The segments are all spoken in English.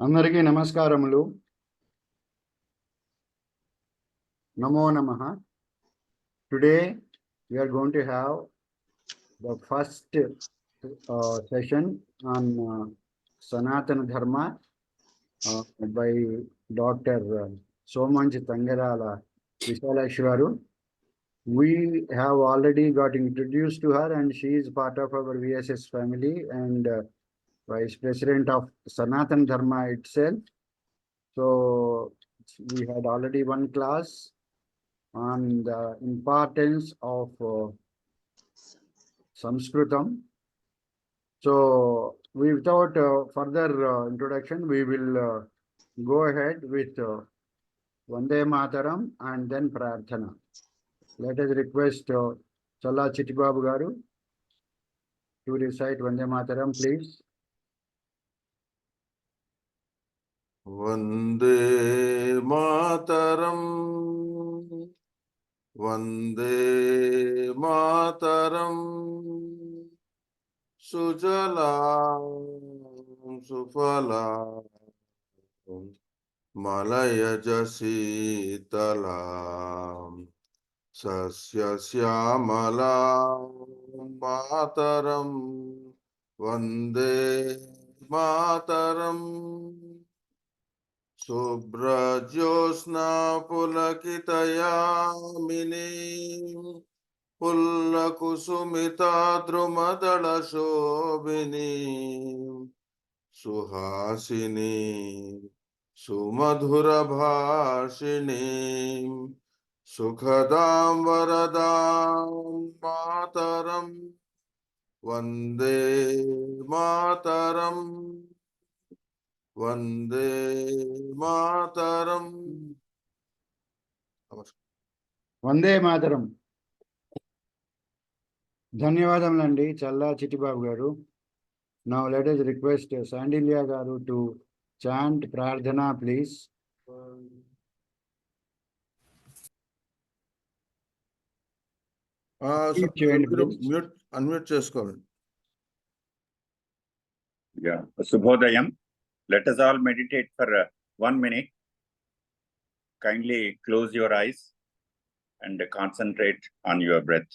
అందరికీ నమస్కారములు. Namo Namaha. Today we are going to have the first session on Sanaatana Dharma by Dr. Somanji Tangarala Visalakshi. We have already got introduced to her, and she is part of our VSS family and Vice President of Sanaatana Dharma itself. So we had already one class on the importance of Sanskritam. So without further introduction, we will go ahead with Vande Mataram and then Prarthana. Let us request Challa Chittibabu Garu to recite Vande Mataram, please. Vande Mataram, Vande Mataram, Sujalam Sufalam, Malayaj Sitalam, Sasya Syamalam Mataram, Vande Mataram. Subrajosna pulakitayamini pullakusumita drumadala shobini suhasini sumadhura bhashini sukhadam varadam mataram vande mataram. Vande Mataram. Vande Mataram. ధన్యవాదములండి చల్లా చిట్టిబాబు గారు. Now let us request Sandilya garu to chant Prarthana, please. Unmute చేసుకోండి. Yeah, Subhodayam. Let us all meditate for 1 minute. Kindly close your eyes and concentrate on your breath.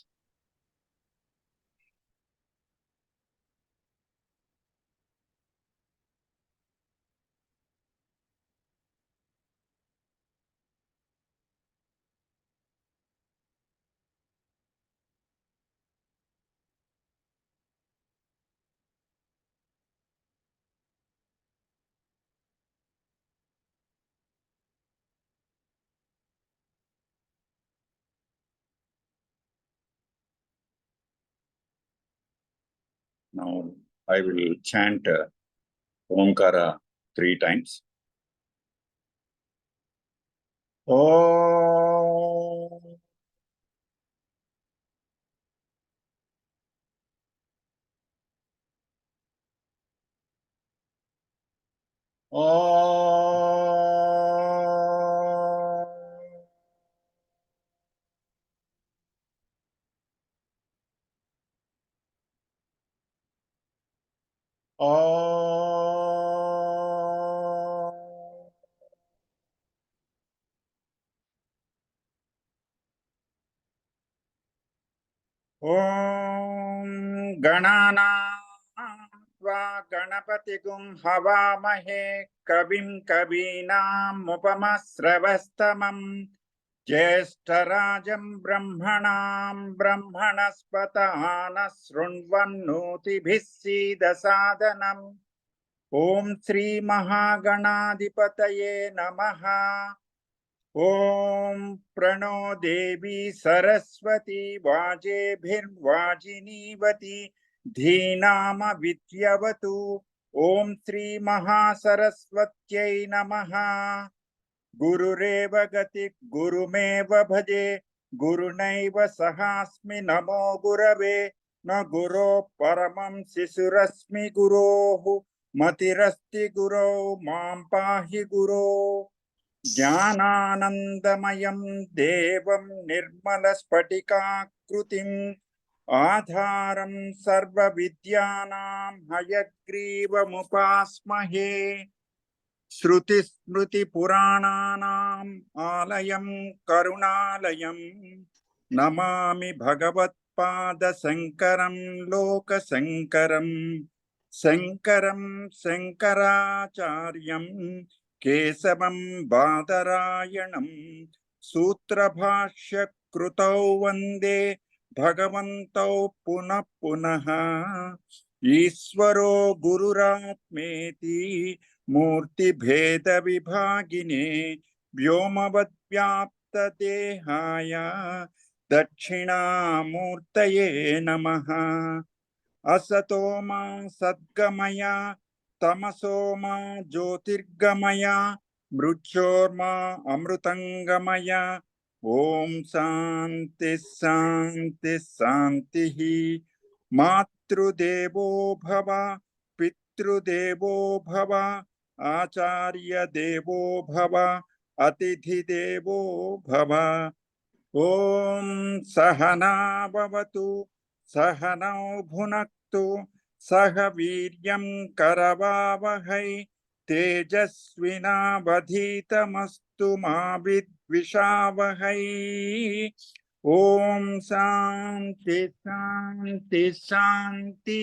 Now I will chant Omkara 3 times. Om. Om Ganana Tva Ganapatigum Havamahe Kavim Kavinam Upamasravastamam Jeshtarajam Brahmanam Brahmanaspatana Srunvannoti Bhissidasadanam Om Sri Mahaganadipataye Namaha. Om Prano Devi Saraswati Vajebhirvajinivati Dhinama Vidyavatu. Om Sri Mahasaraswatyai Namaha. Gurureva Gati Gurumeva Bhaje Gurunaiva Sahasmi Namo Gurave Na Guru Paramam Sisurasmi Gurohu Matirasti Guru Mam Pahi Guru. Jnananandamayam devam nirmalaspatikakrutim adharam sarva vidyanam hayagrivam upasmahe. श्रुतिस्मृतिपुराणानाम् आलयं करुणालयं नमामि भगवत्पादशङ्करं लोकशङ्करं शङ्करं शङ्कराचार्यं केशवं बादरायणं सूत्रभाष्यकृतौ वन्दे भगवन्तौ पुनः पुनः ईश्वरो गुरुरात्मेति मूर्तिभेदविभागिने व्योमवद्व्याप्तदेहाय दक्षिणामूर्तये नमः। असतो मा सद्गमय तमसो मा ज्योतिर्गमय मृत्योर्मा अमृतंगमय। ओम शांति शांति शांतिः। मातृदेवो भव पितृदेवो भव आचार्य देवो भव अतिथि देवो भव। ओम सहना भवतु सहनौ भुनक्तु सह वीर्यं करवावहै तेजस्विनावधीतमस्तु मा विद्विषावहै। ओम शांति शांति शांति।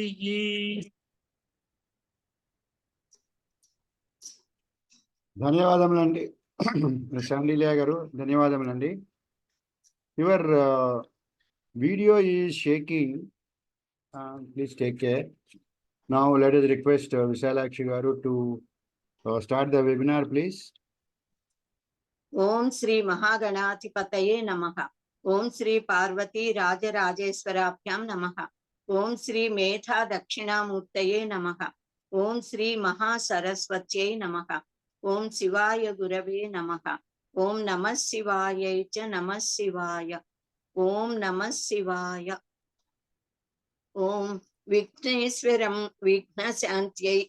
ధన్యవాదములండి శాండిలియా గారు, ధన్యవాదములండి. Your video is shaking. Please take care. Now let us request Visalakshi garu to start the webinar, please. Om Sri Mahaganathipataye Namaha. Om Sri Parvati Rajarajeshwarabhyam Namaha. Om Sri Metha Dakshinamurtaye Namaha. Om Sri Mahasaraswatye Namaha. Om Shivaya Gurave Namaha. Om Namah Shivaya cha Namah Shivaya. Om Namah Shivaya. Om Vigneswaram Vignasantyai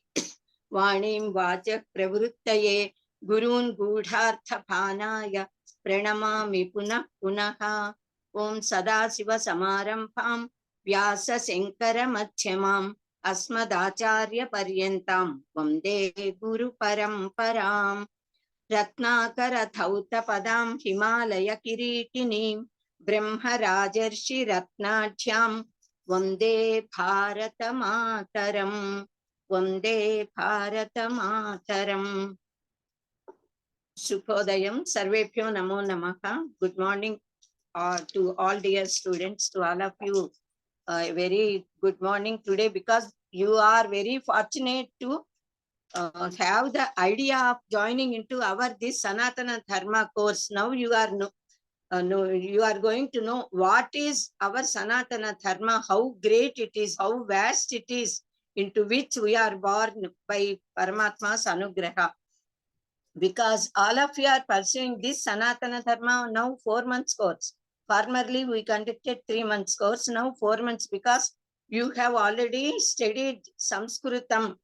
Vanim Vachak Pravruttaye Gurun Gudharthapanaya Pranamami Punah Punaha. Om Sadasiva Samarambham Vyasa Sankara Madhyamam Asmadacharya Paryantam Vande Guru Paramparam. Ratnakara Thauta Padam Himalaya Kiritinim Brahma Rajarshi Ratnajyam Vande Bharata Mataram. Vande Bharata Mataram. Shubhodayam, Sarvebhyo Namo Namaha. Good morning to all dear students, to all of you. A very good morning today, because you are very fortunate to have the idea of joining into our this Sanaatana Dharma course. Now you are you are going to know what is our Sanaatana Dharma, how great it is, how vast it is, into which we are born by Paramatma's Anugraha. Because all of you are pursuing this Sanaatana Dharma now 4 months course. Formerly we conducted 3 months course, now 4 months, because you have already studied Sanskritam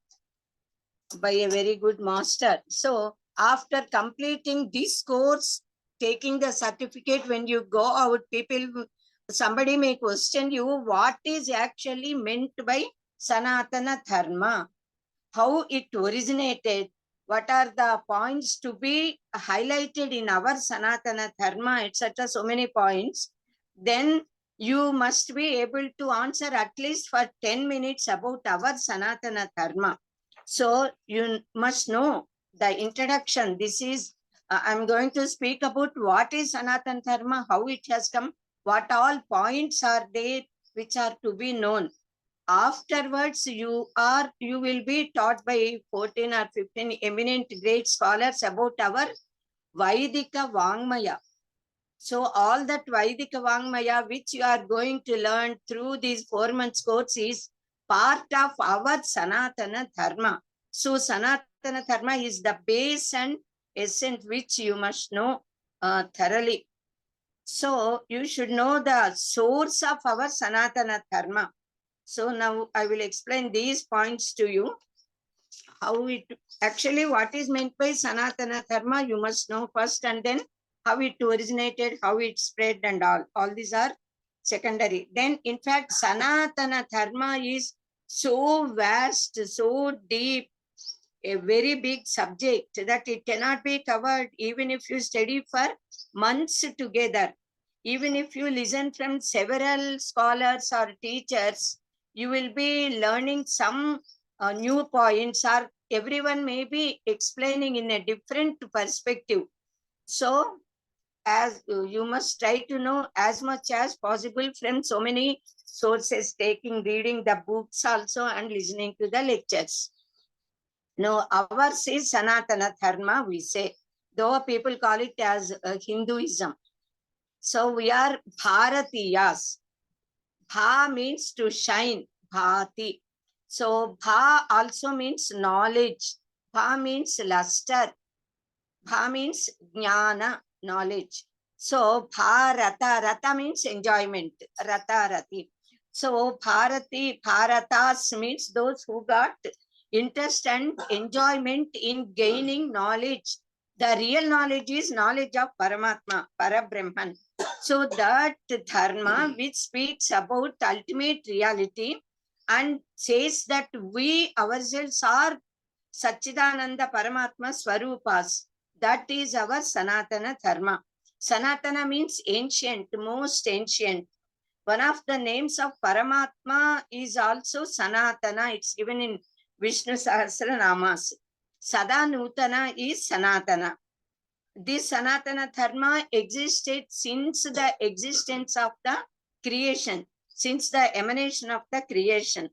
by a very good master. So after completing this course, taking the certificate, when you go out, somebody may question you, what is actually meant by Sanaatana Dharma, how it originated, what are the points to be highlighted in our Sanaatana Dharma, etc. So many points. Then you must be able to answer at least for 10 minutes about our Sanaatana Dharma. So you must know the introduction. This is, I'm going to speak about what is Sanaatana Dharma, how it has come, what all points are there which are to be known. Afterwards, you will be taught by 14 or 15 eminent great scholars about our Vaidika Vangmaya. So all that Vaidika Vangmaya which you are going to learn through these 4 months course is part of our Sanaatana Dharma. So Sanaatana Dharma is the base and essence which you must know thoroughly. So you should know the source of our Sanaatana Dharma. So now I will explain these points to you. How it actually, what is meant by Sanaatana Dharma, you must know first, and then how it originated, how it spread, and all these are secondary. Then in fact, Sanaatana Dharma is so vast, so deep, a very big subject that it cannot be covered even if you study for months together. Even if you listen from several scholars or teachers, you will be learning some new points, or everyone may be explaining in a different perspective. So as you must try to know as much as possible from so many sources, reading the books also and listening to the lectures. No, ours is Sanaatana Dharma, we say, though people call it as Hinduism. So we are Bharatiyas. Bha means to shine, Bhati. So Bha also means knowledge. Bha means luster. Bha means jnana, knowledge. So Bharata, Rata means enjoyment, Rata Rati. So Bharati, Bharatas means those who got interest and enjoyment in gaining knowledge. The real knowledge is knowledge of Paramatma, Parabrahman. So that Dharma which speaks about ultimate reality and says that we ourselves are Satchidananda Paramatma Swarupas. That is our Sanaatana Dharma. Sanaatana means ancient, most ancient. One of the names of Paramatma is also Sanaatana. It's given in Vishnu Sahasranamas. Sadanutana is Sanaatana. This Sanaatana Dharma existed since the existence of the creation, since the emanation of the creation.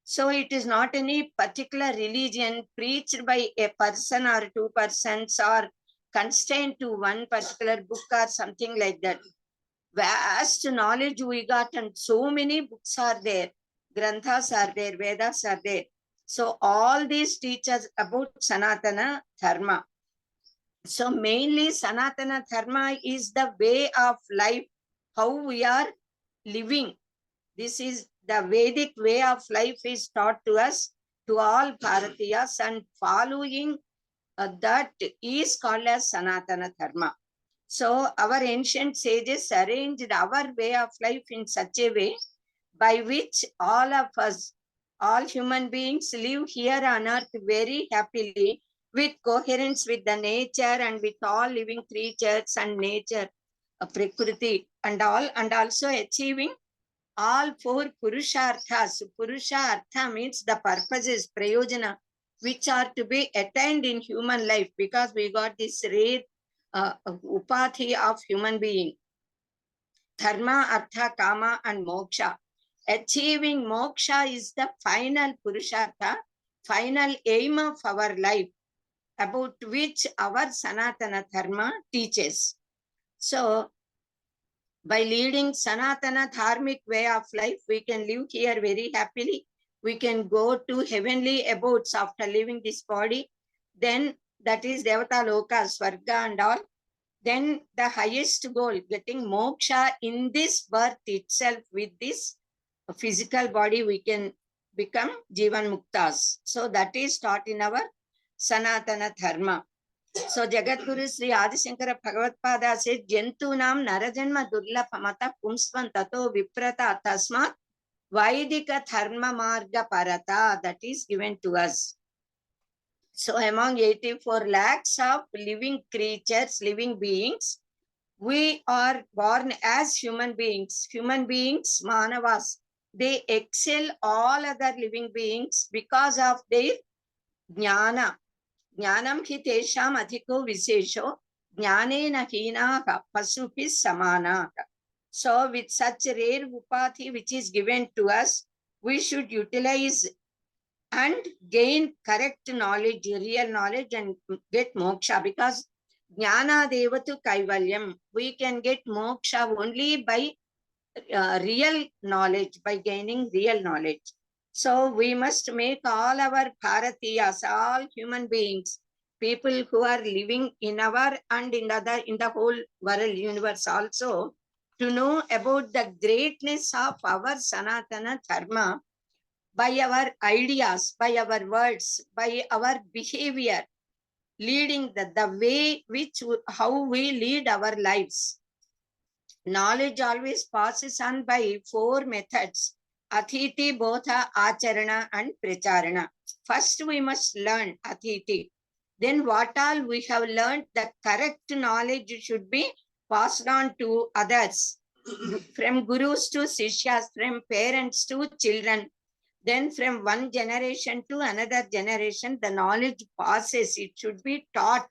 So it is not any particular religion preached by a person or two persons or constrained to one particular book or something like that. Vast knowledge we got, and so many books are there, granthas are there, Vedas are there. So all these teach us about Sanaatana Dharma. So mainly Sanaatana Dharma is the way of life, how we are living. This is the Vedic way of life is taught to us, to all Bharatiyas, and following that is called as Sanaatana Dharma. So our ancient sages arranged our way of life in such a way by which all of us, all human beings live here on earth very happily with coherence with the nature and with all living creatures and nature, Prakriti and all, and also achieving all four Purusharthas. Purushartha means the purposes, prayojana, which are to be attained in human life, because we got this rare upathi of human being. Dharma, Artha, Kama and Moksha. Achieving moksha is the final Purushartha, final aim of our life, about which our Sanaatana Dharma teaches. So by leading Sanaatana Dharmic way of life, we can live here very happily. We can go to heavenly abodes after leaving this body. Then that is Devata Loka, Swarga and all. Then the highest goal, getting moksha in this birth itself. With this physical body, we can become Jivan Muktas. So that is taught in our Sanaatana Dharma. So Jagadguru Sri Adi Shankara Bhagavatpada says, Jentunam Narajanma Durlapamata Pumsvan Tato Viprata Tasmat Vaidika Dharma Marga Parata. That is given to us. So among 84 lakhs of living creatures, living beings, we are born as human beings. Human beings, Manavas, they excel all other living beings because of their jnana. Jnanam hi tesham adhiko visesho, jnanena hinaha pasupis samanaha. So with such rare upathi which is given to us, we should utilize and gain correct knowledge, real knowledge, and get moksha, because jnana devatu kaivalyam. We can get moksha only by real knowledge, by gaining real knowledge. So we must make all our Bharatiyas, all human beings, people who are living in our and in the whole world, universe also, to know about the greatness of our Sanaatana Dharma by our ideas, by our words, by our behavior, leading the way which how we lead our lives. Knowledge always passes on by 4 methods. Athiti Bodha Acharana and Pracharana. First we must learn Athiti. Then what all we have learned, the correct knowledge should be passed on to others. From gurus to sishyas, from parents to children. Then from one generation to another generation, the knowledge passes. It should be taught.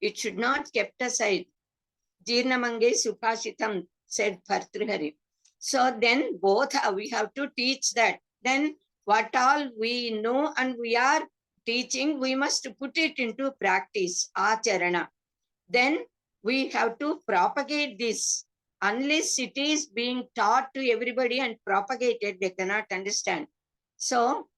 It should not kept aside. Jirnamange Supashitam, said Bhartrihari. So then both we have to teach that. Then what all we know and we are teaching, we must put it into practice, acharana. Then we have to propagate this. Unless it is being taught to everybody and propagated, they cannot understand. So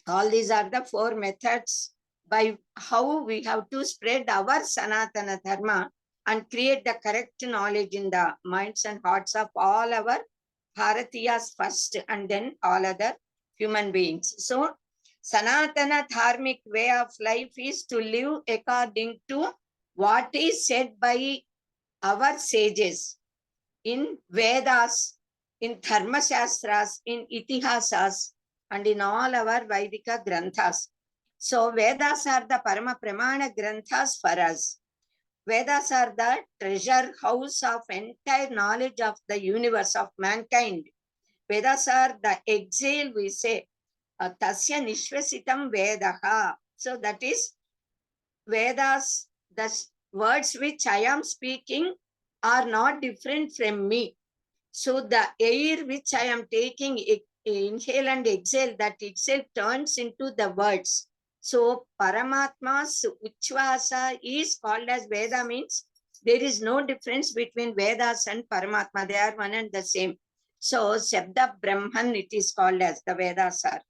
all these are the 4 methods by how we have to spread our Sanaatana Dharma and create the correct knowledge in the minds and hearts of all our Bharatiyas first and then all other human beings. So Sanaatana Dharmic way of life is to live according to what is said by our sages in Vedas, in Dharma Shastras, in Itihasas, and in all our Vaidika Granthas. So Vedas are the Parama Pramana Granthas for us. Vedas are the treasure house of entire knowledge of the universe, of mankind. Vedas are the exhale, we say, Tasya Nishvasitam Vedaha. So that is Vedas, the words which I am speaking are not different from me. So the air which I am taking, inhale and exhale, that itself turns into the words. So Paramatma's Uchvasa is called as Veda, means there is no difference between Vedas and Paramatma. They are one and the same. So Shabda Brahman it is called as the Vedas are.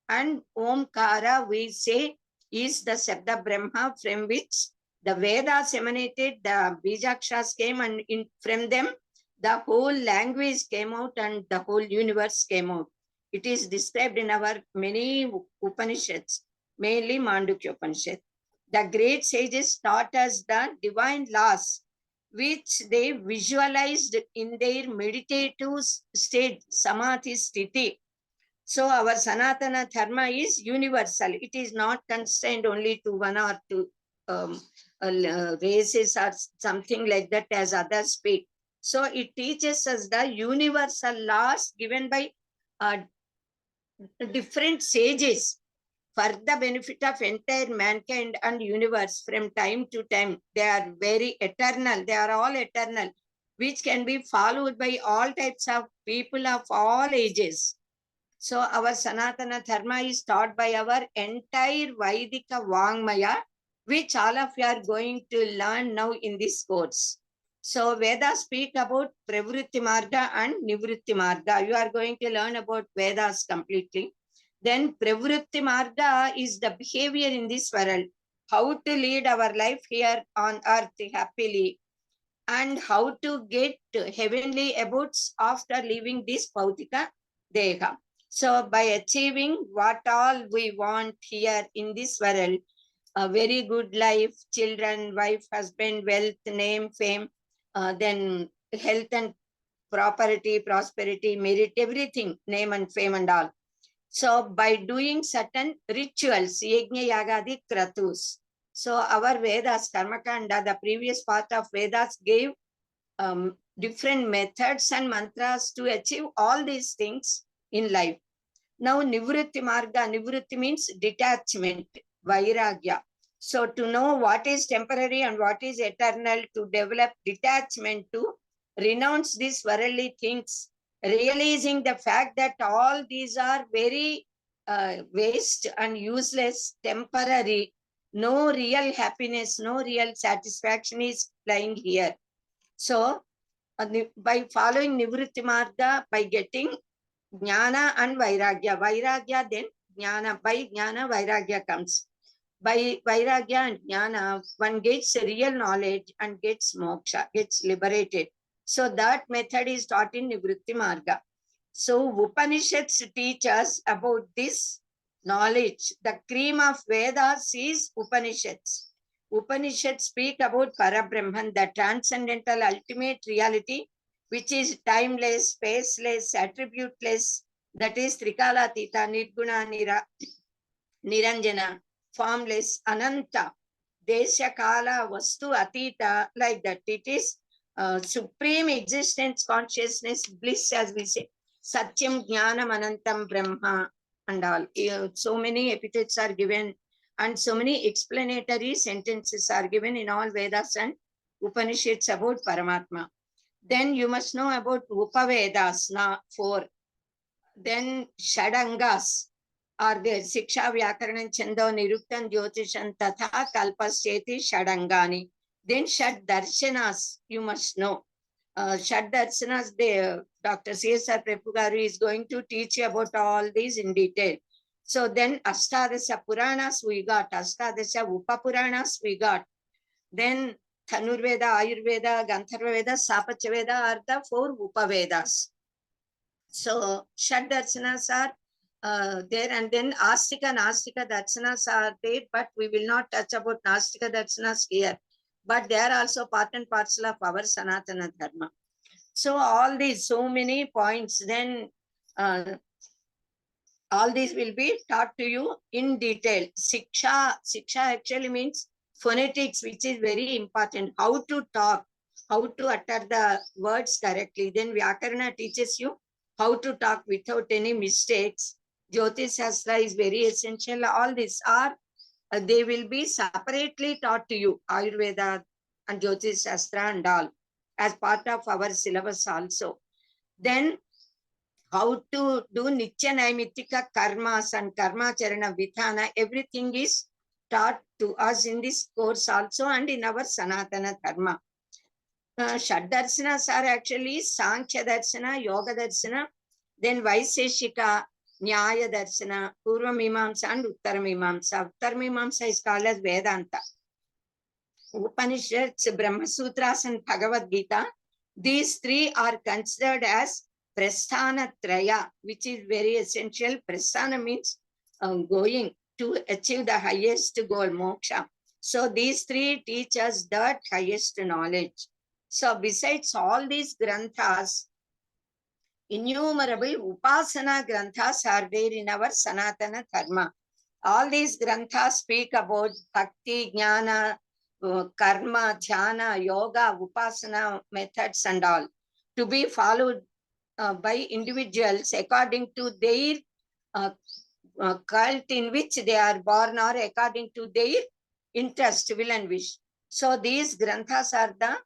And Omkara we say is the Shabda Brahma from which the Vedas emanated, the Bijakshas came, and from them the whole language came out and the whole universe came out. It is described in our many Upanishads, mainly Mandukya Upanishad. The great sages taught us the divine laws, which they visualized in their meditative state, Samadhi Sthiti. So our Sanatana Dharma is universal. It is not constrained only to one or two races or something like that as others speak. So it teaches us the universal laws given by different sages for the benefit of entire mankind and universe from time to time. They are very eternal. They are all eternal, which can be followed by all types of people of all ages. So our Sanatana Dharma is taught by our entire Vaidika Vangmaya, which all of you are going to learn now in this course. So Vedas speak about Pravritti Marga and Nivritti Marga. You are going to learn about Vedas completely. Then Pravritti Marga is the behavior in this world, how to lead our life here on earth happily, and how to get heavenly abodes after leaving this Bhautika Deha. So by achieving what all we want here in this world, a very good life, children, wife, husband, wealth, name, fame, then health and property, prosperity, merit, everything, name and fame and all. So by doing certain rituals, yajna yagadi kratus. So our Vedas, Karmakanda, the previous part of Vedas gave different methods and mantras to achieve all these things in life. Now Nivritti Marga, Nivritti means detachment, Vairagya. So to know what is temporary and what is eternal, to develop detachment, to renounce these worldly things, realizing the fact that all these are very waste and useless, temporary, no real happiness, no real satisfaction is lying here. So by following Nivritti Marga, by getting Jnana and Vairagya, Vairagya then Jnana, by Jnana Vairagya comes. By Vairagya and Jnana, one gets real knowledge and gets moksha, gets liberated. So that method is taught in Nivritti Marga. So Upanishads teach us about this knowledge. The cream of Vedas is Upanishads. Upanishads speak about Parabrahman, the transcendental ultimate reality, which is timeless, spaceless, attributeless, That is Trikalatita, Nirguna, Niranjana, formless, Ananta, Desha, Kala, Vastu, Atita, like that. It is supreme existence, consciousness, bliss, as we say. Satyam, Jnanam, Anantam, Brahma, and all. So many epithets are given, and so many explanatory sentences are given in all Vedas and Upanishads about Paramatma. Then you must know about Upavedas, now 4. Then Shadangas are there. Siksha, Vyakaranam, Chando, Niruktan, Jyotishan, Tatha, Kalpasyeti, Shadangani. Then Shad Darshanas, you must know. Shad Darshanas, Dr. C.S.R. Prepugaru is going to teach you about all these in detail. So then Astadasha Puranas we got, Astadasha Upapuranas we got. Then Thanurveda, Ayurveda, Gandharva Veda, Sapacha Veda are the 4 Upavedas. So Shad Darshanas are there, and then Astika, Nastika Darshanas are there, but we will not touch about Nastika Darshanas here. But they are also part and parcel of our Sanaatana Dharma. So all these, so many points, then all these will be taught to you in detail. Siksha actually means phonetics, which is very important. How to talk, how to utter the words correctly. Then Vyakarana teaches you how to talk without any mistakes. Jyotish Shastra is very essential. All these are, they will be separately taught to you. Ayurveda and Jyotish Shastra and all, as part of our syllabus also. Then how to do Nitya Naimitika karmas and karma charana vidhana, everything is taught to us in this course also and in our Sanaatana Dharma. Shad Darsanas are actually Sankhya Darshana, Yoga Darshana, then Vaiseshika, Nyaya Darshana, Purva Mimamsa and Uttara Mimamsa. Uttara Mimamsa is called as Vedanta. Upanishads, Brahma Sutras and Bhagavad Gita, these 3 are considered as Prasthana Traya, which is very essential. Prasthana means going to achieve the highest goal, moksha. So these 3 teach us the highest knowledge. So besides all these granthas, innumerable upasana granthas are there in our Sanaatana Dharma. All these granthas speak about bhakti, jnana, karma, dhyana, yoga, upasana methods and all, to be followed by individuals according to their cult in which they are born or according to their interest, will and wish. So these granthas are the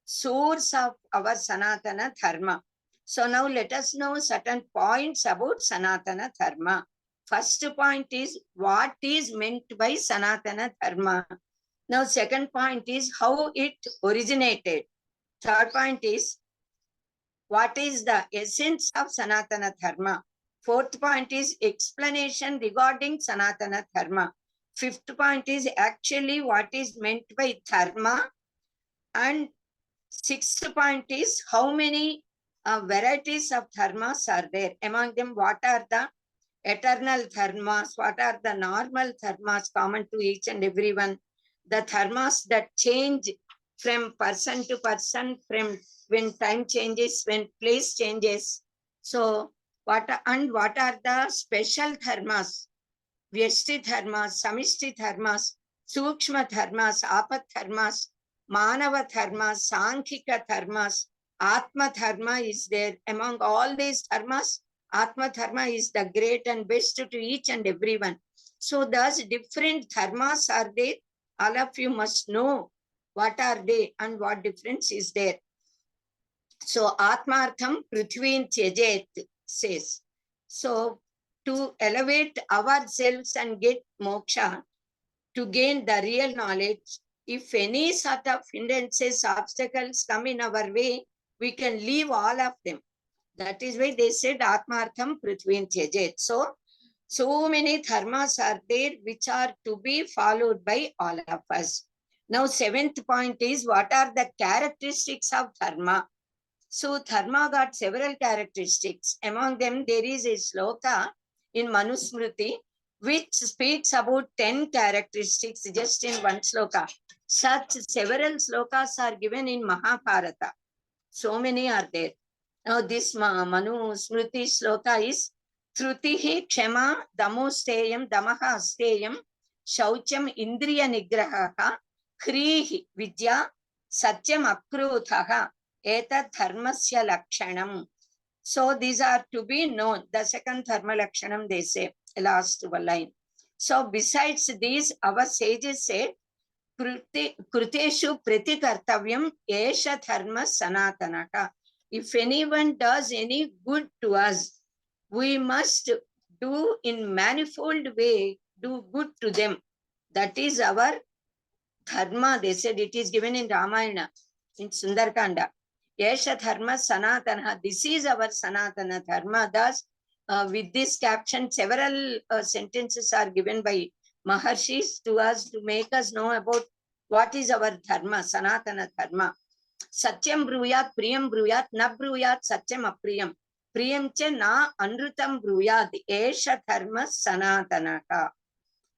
source of our Sanaatana Dharma. So now let us know certain points about Sanaatana Dharma. First point is what is meant by Sanaatana Dharma. Now second point is how it originated. Third point is what is the essence of Sanaatana Dharma. Fourth point is explanation regarding Sanaatana Dharma. Fifth point is actually what is meant by Dharma. And sixth point is how many varieties of dharmas are there. Among them, what are the eternal dharmas, what are the normal dharmas common to each and everyone, the dharmas that change from person to person, from when time changes, when place changes. So what are the special dharmas, Vyashti dharmas, Samishti dharmas, Sukshma dharmas, Apat dharmas, Manava dharmas, Sankhika dharmas, Atma dharma is there. Among all these dharmas, Atma dharma is the great and best to each and everyone. So thus different dharmas are there. All of you must know what are they and what difference is there. So Atmartham Prithvin Tyajet says. So to elevate ourselves and get moksha, to gain the real knowledge, if any sort of hindrances, obstacles come in our way, we can leave all of them. That is why they said Atmartham Prithvin Tyajet. So many dharmas are there which are to be followed by all of us. Now, seventh point is what are the characteristics of dharma? So dharma got several characteristics. Among them, there is a sloka in Manusmriti which speaks about 10 characteristics just in one sloka. Such several slokas are given in Mahabharata. So many are there. Now this Manusmriti sloka is Trutihi Kshama Damosteyam Damaha Asteyam Shaucham Indriya Nigraha Krihi Vidya Satyam Akruthaha Eta Dharmasya Lakshanam. So these are to be known. The second Dharma Lakshanam they say, last line. So besides these, our sages say, Kruteshu Pratikartavyam Esha Dharma Sanatanaka. If anyone does any good to us, we must do in manifold way, do good to them. That is our dharma. They said it is given in Ramayana, in Sundarkanda. Yesha Dharma Sanatana. This is our Sanatana Dharma. Thus, with this caption, several sentences are given by Maharshis to us to make us know about what is our Dharma, Sanatana Dharma. Satyam bruyat, priyam bruyat, na bruyat, satyam apriyam. Priyam cha na anrutam bruyat, esha dharma sanatanaka.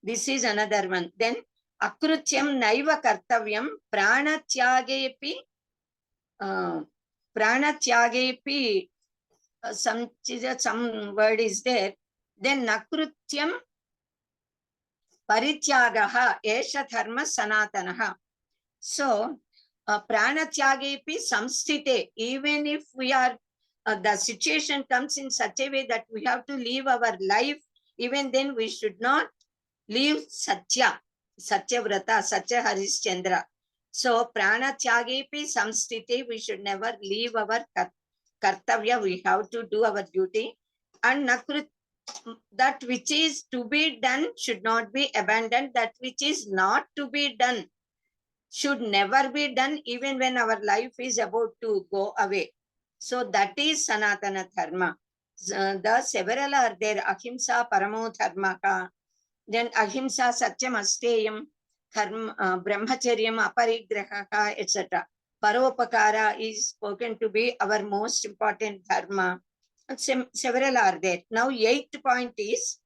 This is another one. Then, akrutyam naiva kartavyam, pranatyagepi, some word is there. Then, nakrutyam parityagaha, esha dharma sanatanaha. So, pranatyagepi samstite, even if we are, the situation comes in such a way that we have to leave our life, even then we should not leave Satya, Satya Vrata, Satya Harishchandra. So, pranatyagepi samstite, we should never leave our kartavya, we have to do our duty. And nakrut, that which is to be done should not be abandoned, that which is not to be done should never be done even when our life is about to go away. So that is Sanatana Dharma. The several are there. Ahimsa Paramo Dharmaka. Then Ahimsa Satyam Asteyam, Brahmacharyam Aparigrahaka, etc. Paropakara is spoken to be our most important Dharma. And several are there. Now 8th point is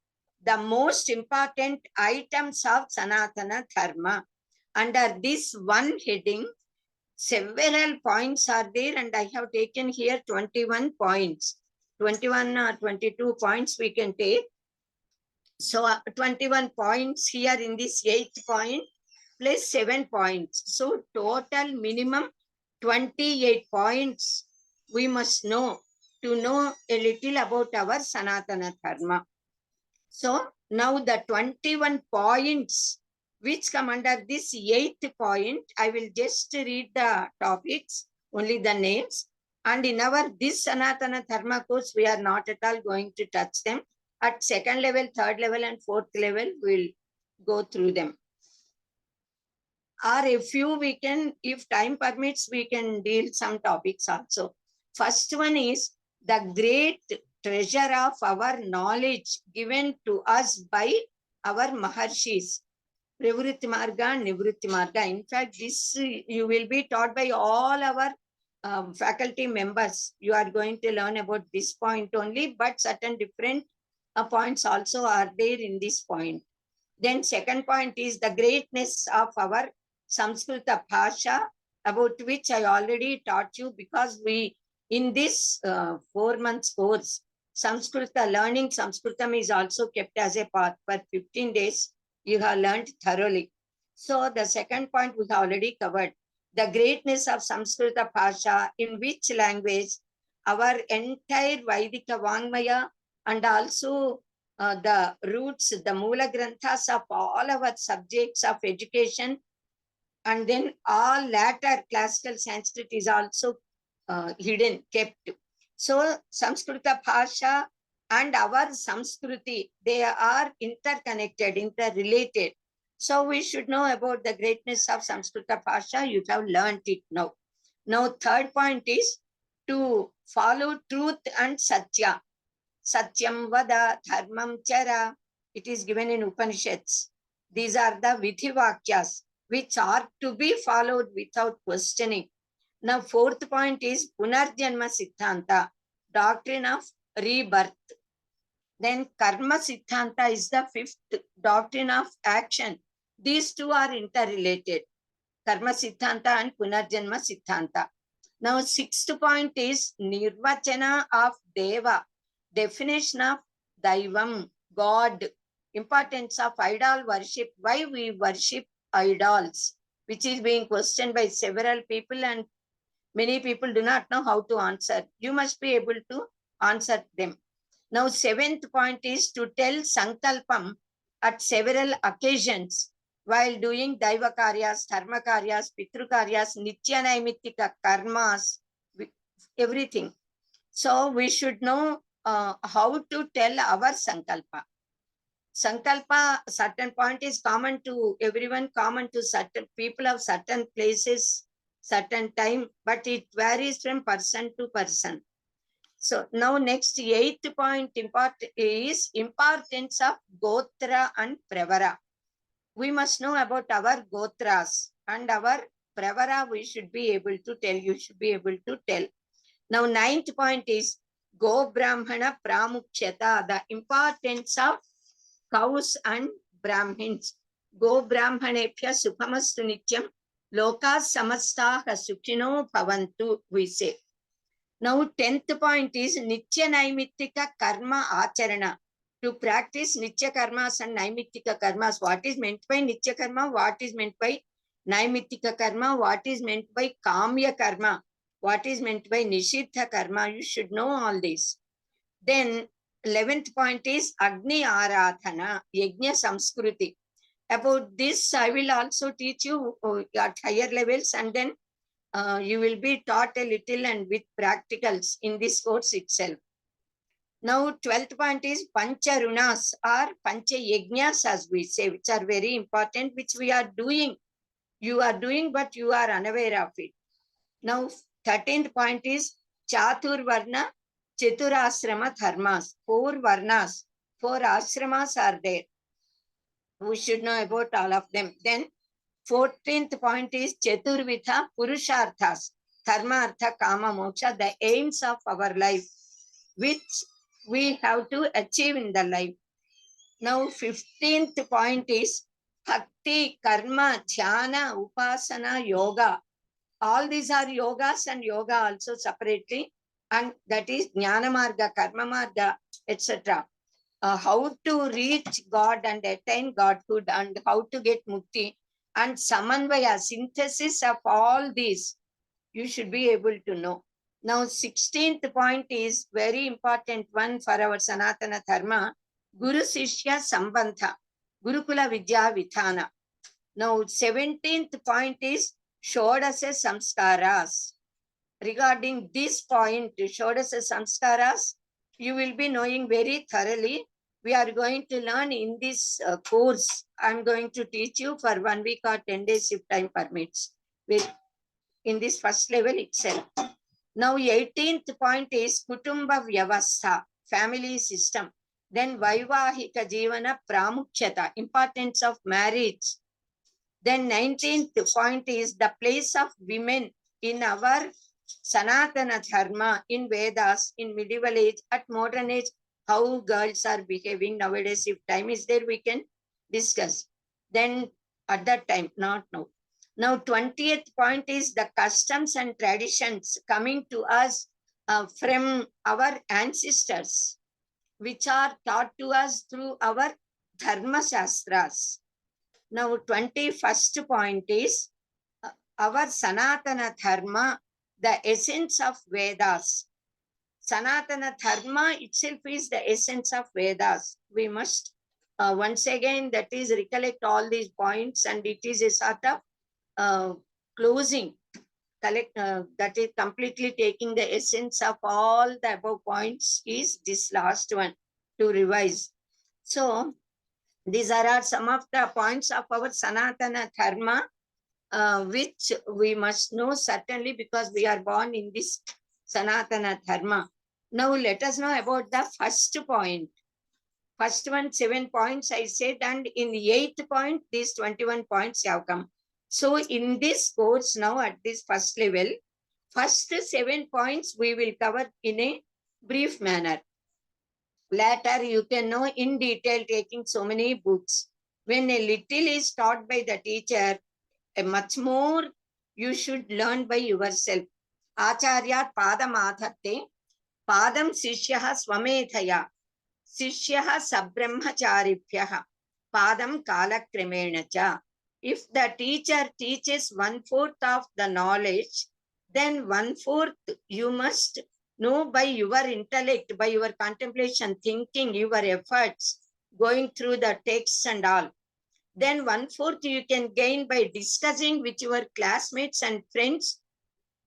the most important items of Sanatana Dharma. Under this one heading, several points are there, and I have taken here 21 points. 21 or 22 points we can take. So 21 points here in this 8th point, plus 7 points. So total minimum 28 points we must know to know a little about our Sanatana Dharma. So now the 21 points which come under this 8th point, I will just read the topics, only the names. And in our this Sanatana Dharma course, we are not at all going to touch them. At 2nd level, 3rd level, and 4th level, we'll go through them. Or a few we can, if time permits, we can deal some topics also. First one is the great treasure of our knowledge given to us by our Maharshis. Pravritti Marga, Nivritti Marga. In fact, this you will be taught by all our faculty members. You are going to learn about this point only, but certain different points also are there in this point. Then second point is the greatness of our Samskrita Bhasha, about which I already taught you, because we, in this 4 months course, Samskrita, learning Sanskritam is also kept as a path for 15 days. You have learned thoroughly. So the second point we have already covered. The greatness of Samskrita Bhasha, in which language our entire Vaidika Vangmaya and also the roots, the Moola Granthas of all our subjects of education, and then all later classical Sanskrit is also hidden, kept. So Samskrita Bhasha and our Samskruti, they are interconnected, interrelated. So we should know about the greatness of Samskrita Bhasha. You have learned it now. Now, third point is to follow truth and Satya. Satyam Vada, Dharmam Chara. It is given in Upanishads. These are the Vidhi Vakyas, which are to be followed without questioning. Now, fourth point is Punarjanma Siddhanta, doctrine of rebirth. Then Karma Siddhanta is the 5th, doctrine of action. These two are interrelated, Karma Siddhanta and Punarjanma Siddhanta. Now, 6th point is Nirvachana of Deva, definition of Daivam, God, importance of idol worship, why we worship idols, which is being questioned by several people and many people do not know how to answer. You must be able to answer them. Now, seventh point is to tell Sankalpam at several occasions while doing Daiva Karyas, Dharma Karyas, Pitru Karyas, Nitya Naimittika Karmas, everything. So we should know how to tell our Sankalpa. Sankalpa, certain point is common to everyone, common to certain people of certain places, certain time, but it varies from person to person. So now next eighth point is importance of Gotra and Pravara. We must know about our Gotras and our Pravara we should be able to tell, you should be able to tell. Now ninth point is Go Brahmana Pramukhyata, the importance of cows and Brahmins. Go Brahmanebhya Sukhamastu Nityam, Lokas Samastaha Sukhino Bhavantu, we say. Now, 10th point is Nitya Naimittika Karma Acharana. To practice Nitya Karmas and Naimittika Karmas. What is meant by Nitya Karma? What is meant by Naimittika Karma? What is meant by Kamya Karma? What is meant by Nishiddha Karma? You should know all this. Then, 11th point is Agni Aradhana, Yajna Samskruti. About this, I will also teach you at higher levels, and then you will be taught a little and with practicals in this course itself. Now, 12th point is Pancha Runas or Pancha Yajnas, as we say, which are very important, which we are doing. You are doing, but you are unaware of it. Now, 13th point is Chatur Varna Chaturasrama Dharmas. 4 Varnas, 4 ashramas are there. We should know about all of them. Then 14th point is Chaturvidha Purusharthas, Dharma, Artha, Kama, Moksha, the aims of our life, which we have to achieve in the life. Now, 15th point is Bhakti, Karma, Dhyana, Upasana, Yoga. All these are yogas and yoga also separately. And that is Jnana Marga, Karma Marga, etc. How to reach God and attain Godhood and how to get mukti. And samanvaya, synthesis of all these, you should be able to know. Now, 16th point is very important one for our Sanaatana Dharma, Guru Sishya Sambandha, Gurukula Vidya Vithana. Now, 17th point is Shodasa Samskaras. Regarding this point, Shodasa Samskaras, you will be knowing very thoroughly. We are going to learn in this course. I'm going to teach you for 1 week or 10 days if time permits in this first level itself. Now, 18th point is Kutumba Vyavastha, family system. Then Vaivahika Jivana Pramukhyata, importance of marriage. Then 19th point is the place of women in our Sanaatana Dharma, in Vedas, in medieval age, at modern age, how girls are behaving nowadays. If time is there, we can discuss. Then at that time, not now. Now, 20th point is the customs and traditions coming to us from our ancestors, which are taught to us through our Dharma Shastras. Now, 21st point is our Sanaatana Dharma, the essence of Vedas. Sanaatana Dharma itself is the essence of Vedas. We must once again, that is, recollect all these points, and it is a sort of closing, that is completely taking the essence of all the above points is this last one to revise. So, these are some of the points of our Sanaatana Dharma, which we must know certainly because we are born in this Sanaatana Dharma. Now, let us know about the first point. First one, 7 points I said, and in the 8th point, these 21 points have come. So, in this course now at this first level, first 7 points we will cover in a brief manner. Later, you can know in detail taking so many books. When a little is taught by the teacher, a much more you should learn by yourself. Acharya Padam Adhatte, Padam Sishyaha Swamethaya. Sishyaha sabrahmacharibhyah padam kalakramena cha. If the teacher teaches 1/4 of the knowledge, then 1/4 you must know by your intellect, by your contemplation, thinking, your efforts, going through the texts and all. Then 1/4 you can gain by discussing with your classmates and friends.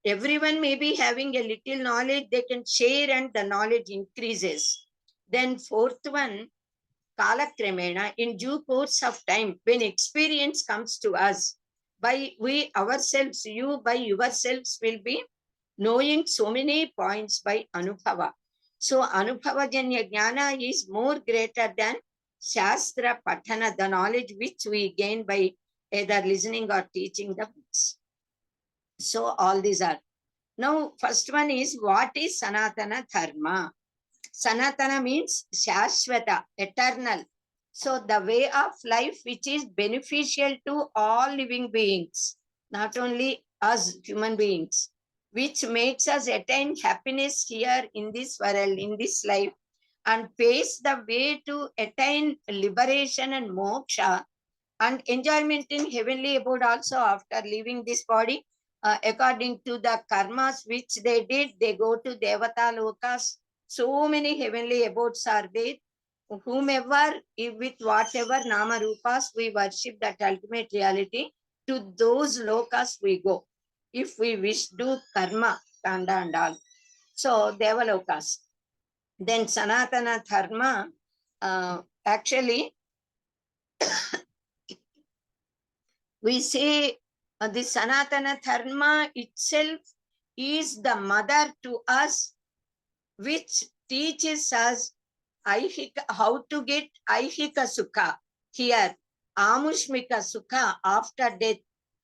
Everyone may be having a little knowledge, they can share and the knowledge increases. Then 4th one, Kalakramena, in due course of time, when experience comes to us, by we ourselves, you by yourselves will be knowing so many points by Anubhava. So Anubhavajanya Jnana is more greater than Shastra Patana, the knowledge which we gain by either listening or teaching the books. So all these are. Now, first one is, what is Sanaatana Dharma? Sanaatana means Shashvata, eternal. So the way of life which is beneficial to all living beings, not only us human beings, which makes us attain happiness here in this world, in this life, and paves the way to attain liberation and moksha and enjoyment in heavenly abode also after leaving this body. According to the karmas which they did, they go to Devata Lokas. So many heavenly abodes are there. Whomever, with whatever Nama Rupas, we worship that ultimate reality, to those lokas we go. If we wish to karma, kanda and all. So, Devalokas. Then Sanatana Dharma, actually, we say the Sanatana Dharma itself is the mother to us, which teaches us how to get Aihika Sukha here, Amushmika Sukha after death,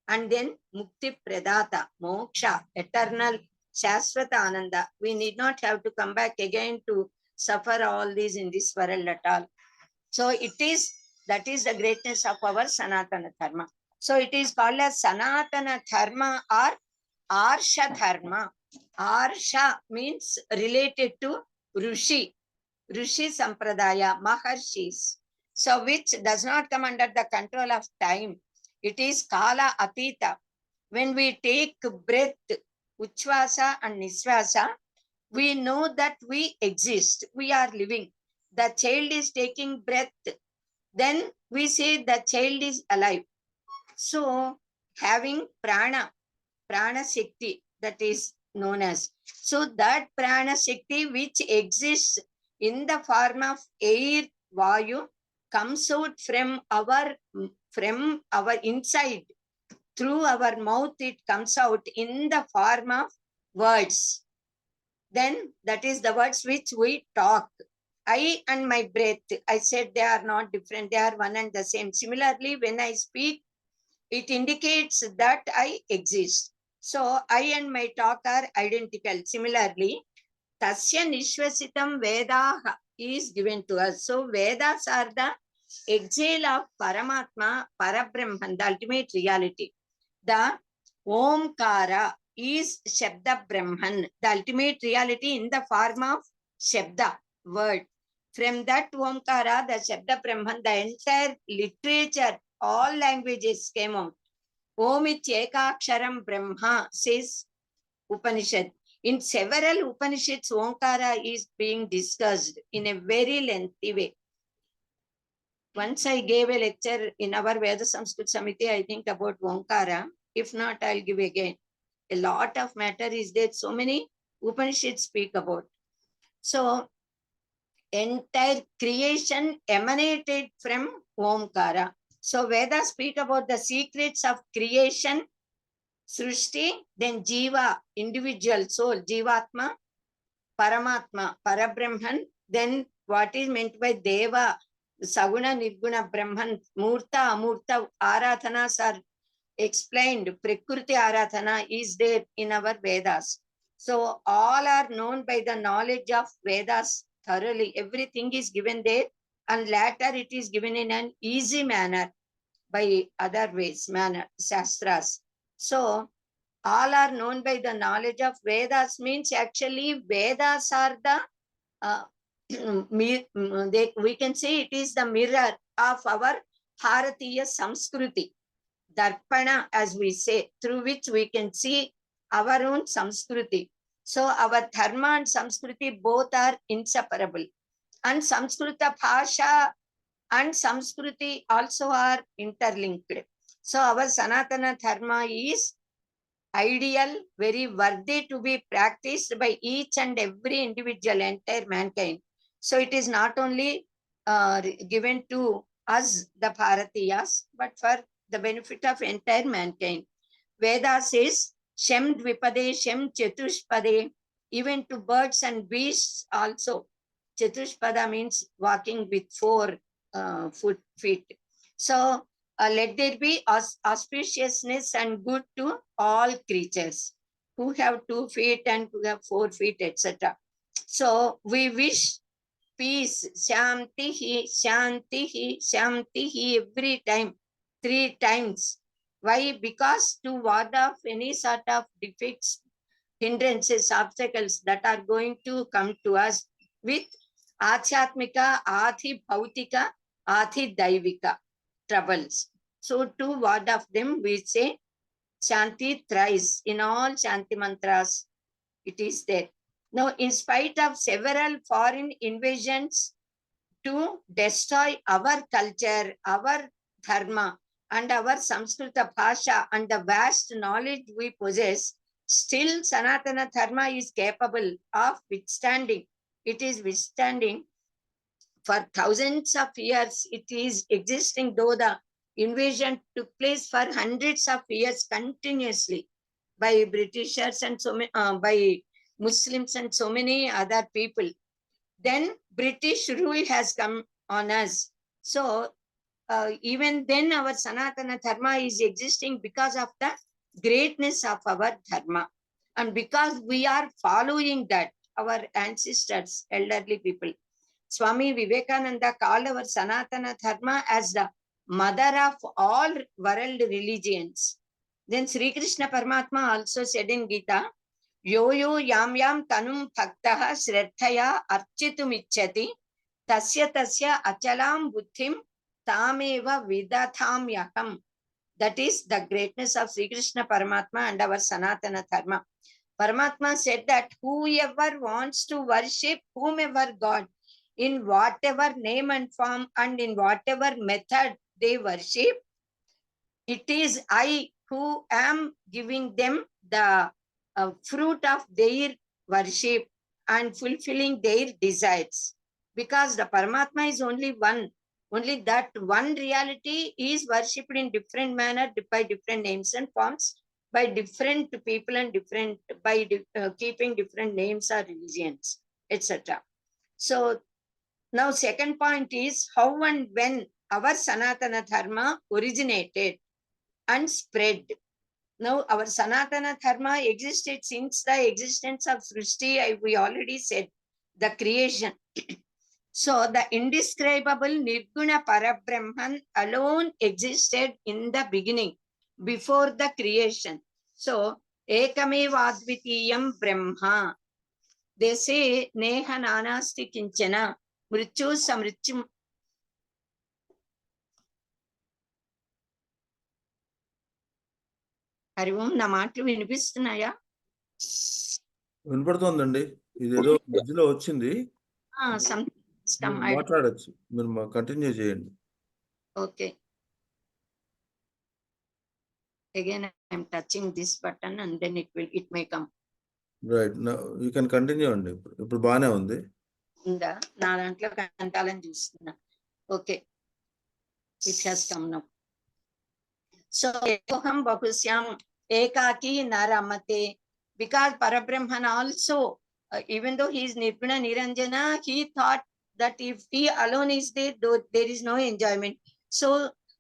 and then Mukti Pradata, Moksha, eternal Shaswata Ananda. We need not have to come back again to suffer all these in this world at all. So that is the greatness of our Sanatana Dharma. So it is called as Sanaatana Dharma or Arsha Dharma. Arsha means related to Rishi Sampradaya, Maharshis. So which does not come under the control of time. It is Kala Atita. When we take breath, Uchvasa and Nisvasa, we know that we exist, we are living. The child is taking breath, then we say the child is alive. So having prana Shakti, that is known as. So that prana Shakti which exists in the form of air, Vayu, comes out from our inside. Through our mouth, it comes out in the form of words. Then that is the words which we talk. I and my breath, I said they are not different, they are one and the same. Similarly, when I speak, it indicates that I exist. So I and my talk are identical. Similarly, Tasya Nishvasitam Vedaha is given to us. So Vedas are the exhale of Paramatma, Parabrahman, the ultimate reality. The Omkara is Shabda Brahman, the ultimate reality in the form of Shabda, word. From that Omkara, the Shabda Brahman, the entire literature, all languages came out. Om Ekaksharam Brahma, says Upanishad. In several Upanishads, Omkara is being discussed in a very lengthy way. Once I gave a lecture in our Veda Samskruti Samiti, I think, about Omkara. If not, I'll give again. A lot of matter is there. So many Upanishads speak about. So, entire creation emanated from Omkara. So, Vedas speak about the secrets of creation, Srishti, then Jiva, individual soul, Jivatma, Paramatma, Parabrahman, then what is meant by Deva, Saguna, Nirguna, Brahman, Murta, Amurta, Arathanas are explained. Prakriti Arathana is there in our Vedas. So all are known by the knowledge of Vedas thoroughly. Everything is given there, and later it is given in an easy manner by other ways, Shastras. So all are known by the knowledge of Vedas means actually Vedas are the we can say it is the mirror of our Bharatiya Samskruti, Darpana, as we say, through which we can see our own Samskruti. So our Dharma and Samskruti both are inseparable. And Samskrita Bhasha and Samskruti also are interlinked. So our Sanatana Dharma is ideal, very worthy to be practiced by each and every individual, entire mankind. So it is not only given to us, the Bharatiyas, but for the benefit of entire mankind. Veda says, Shem Dvipade, Shem Chatushpade, even to birds and beasts also. Chatushpada means walking with 4 feet. So let there be auspiciousness and good to all creatures who have 2 feet and who have 4 feet, etc. So we wish peace, shantihi, shantihi, shantihi every time, 3 times. Why? Because to ward off any sort of defects, hindrances, obstacles that are going to come to us with Achyatmika, Adi Bhautika, Adi Daivika troubles. So to ward off them, we say Shanti thrice. In all Shanti mantras, it is there. Now, in spite of several foreign invasions to destroy our culture, our dharma, and our Samskrita Bhasha and the vast knowledge we possess, still Sanatana Dharma is capable of withstanding. It is withstanding for thousands of years. It is existing, though the invasion took place for hundreds of years continuously by Britishers and so many, by Muslims and so many other people. Then British rule has come on us. So even then our Sanatana Dharma is existing because of the greatness of our Dharma. And because we are following that, our ancestors, elderly people, Swami Vivekananda called our Sanatana Dharma as the mother of all world religions. Then Sri Krishna Paramatma also said in Gita, Yo yo yam yam tanum bhaktaha shraddhaya architum ichchati tasya tasya achalam buddhim tameva vidatham yakam. That is the greatness of Sri Krishna Paramatma and our Sanatana Dharma. Paramatma said that whoever wants to worship whomever God, in whatever name and form and in whatever method they worship, it is I who am giving them the fruit of their worship and fulfilling their desires. Because the Paramatma is only one. Only that one reality is worshipped in different manner by different names and forms, by different people and different, by keeping different names or religions, etc. So now second point is how and when our Sanatana Dharma originated and spread. Now our Sanatana Dharma existed since the existence of Srishti, we already said, the creation. So the indescribable Nirguna Parabrahman alone existed in the beginning, before the creation. So Ekameva Advitiyam Brahma. They say Neha Nanasti Kinchana Mrityu Samrityu. Hari Om, నా మాటలు వినిపిస్తున్నాయా? వినపడుతోందండి. ఇదేదో మధ్యలో వచ్చింది. మాట్లాడచ్చు, మీరు continue చేయండి. Okay. Again, I am touching this button and then it may come. Right. Now you can continue అండి. ఇప్పుడు బానే ఉంది. ఉందా? నా దాంట్లో కంటాలని చూస్తున్నా. Okay. It has come now. So, Ekoham Bahusyam Ekaki Naramate. Because Parabrahman also, even though he is Nirguna Niranjana, he thought that if he alone is there, there is no enjoyment. So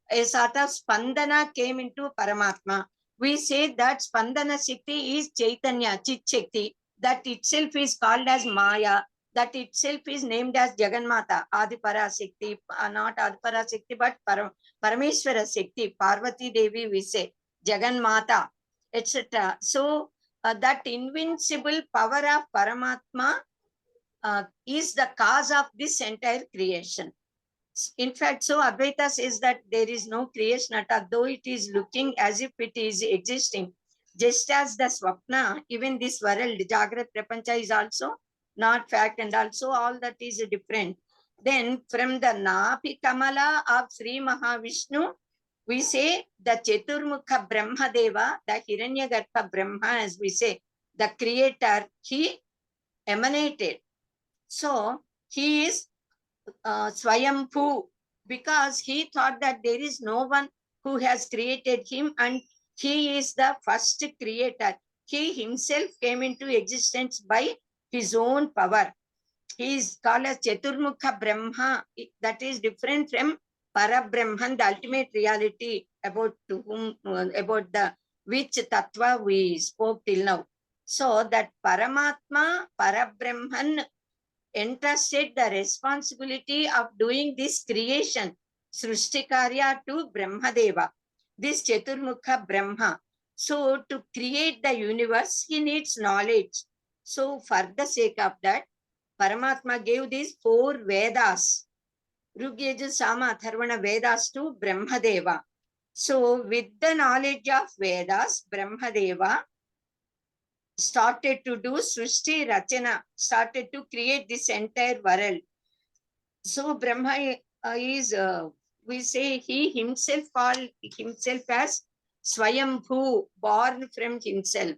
a sort of Spandana came into Paramatma. We say that Spandana Shakti is Chaitanya, Chit Shakti. That itself is called as Maya. That itself is named as Jaganmata, Adipara Shakti, not Adipara Shakti, but Parameshwara Shakti, Parvati Devi, we say, Jaganmata, etc. So that invincible power of Paramatma is the cause of this entire creation. In fact, so Advaita says that there is no creation at all, though it is looking as if it is existing. Just as the Swapna, even this world, Jagrat Prapancha is also not fact, and also all that is different. Then from the Napi Kamala of Sri Mahavishnu, we say the Chaturmukha Brahma Deva, the Hiranyagarbha Brahma, as we say, the creator, he emanated. So he is Swayambhu, because he thought that there is no one who has created him, and he is the first creator. He himself came into existence by his own power. He is called as Chaturmukha Brahma. That is different from Parabrahman, the ultimate reality about the which tattva we spoke till now. So that Paramatma, Parabrahman, entrusted the responsibility of doing this creation, Srishtikarya, to Brahmadeva, this Chaturmukha Brahma. So to create the universe, he needs knowledge. So for the sake of that, Paramatma gave these 4 Vedas, Rugyeja, Sama, Atharvana Vedas to Brahmadeva. So with the knowledge of Vedas, Brahmadeva started to do Srishti Rachana, started to create this entire world. So Brahma is, we say, he himself called himself as Swayambhu, born from himself.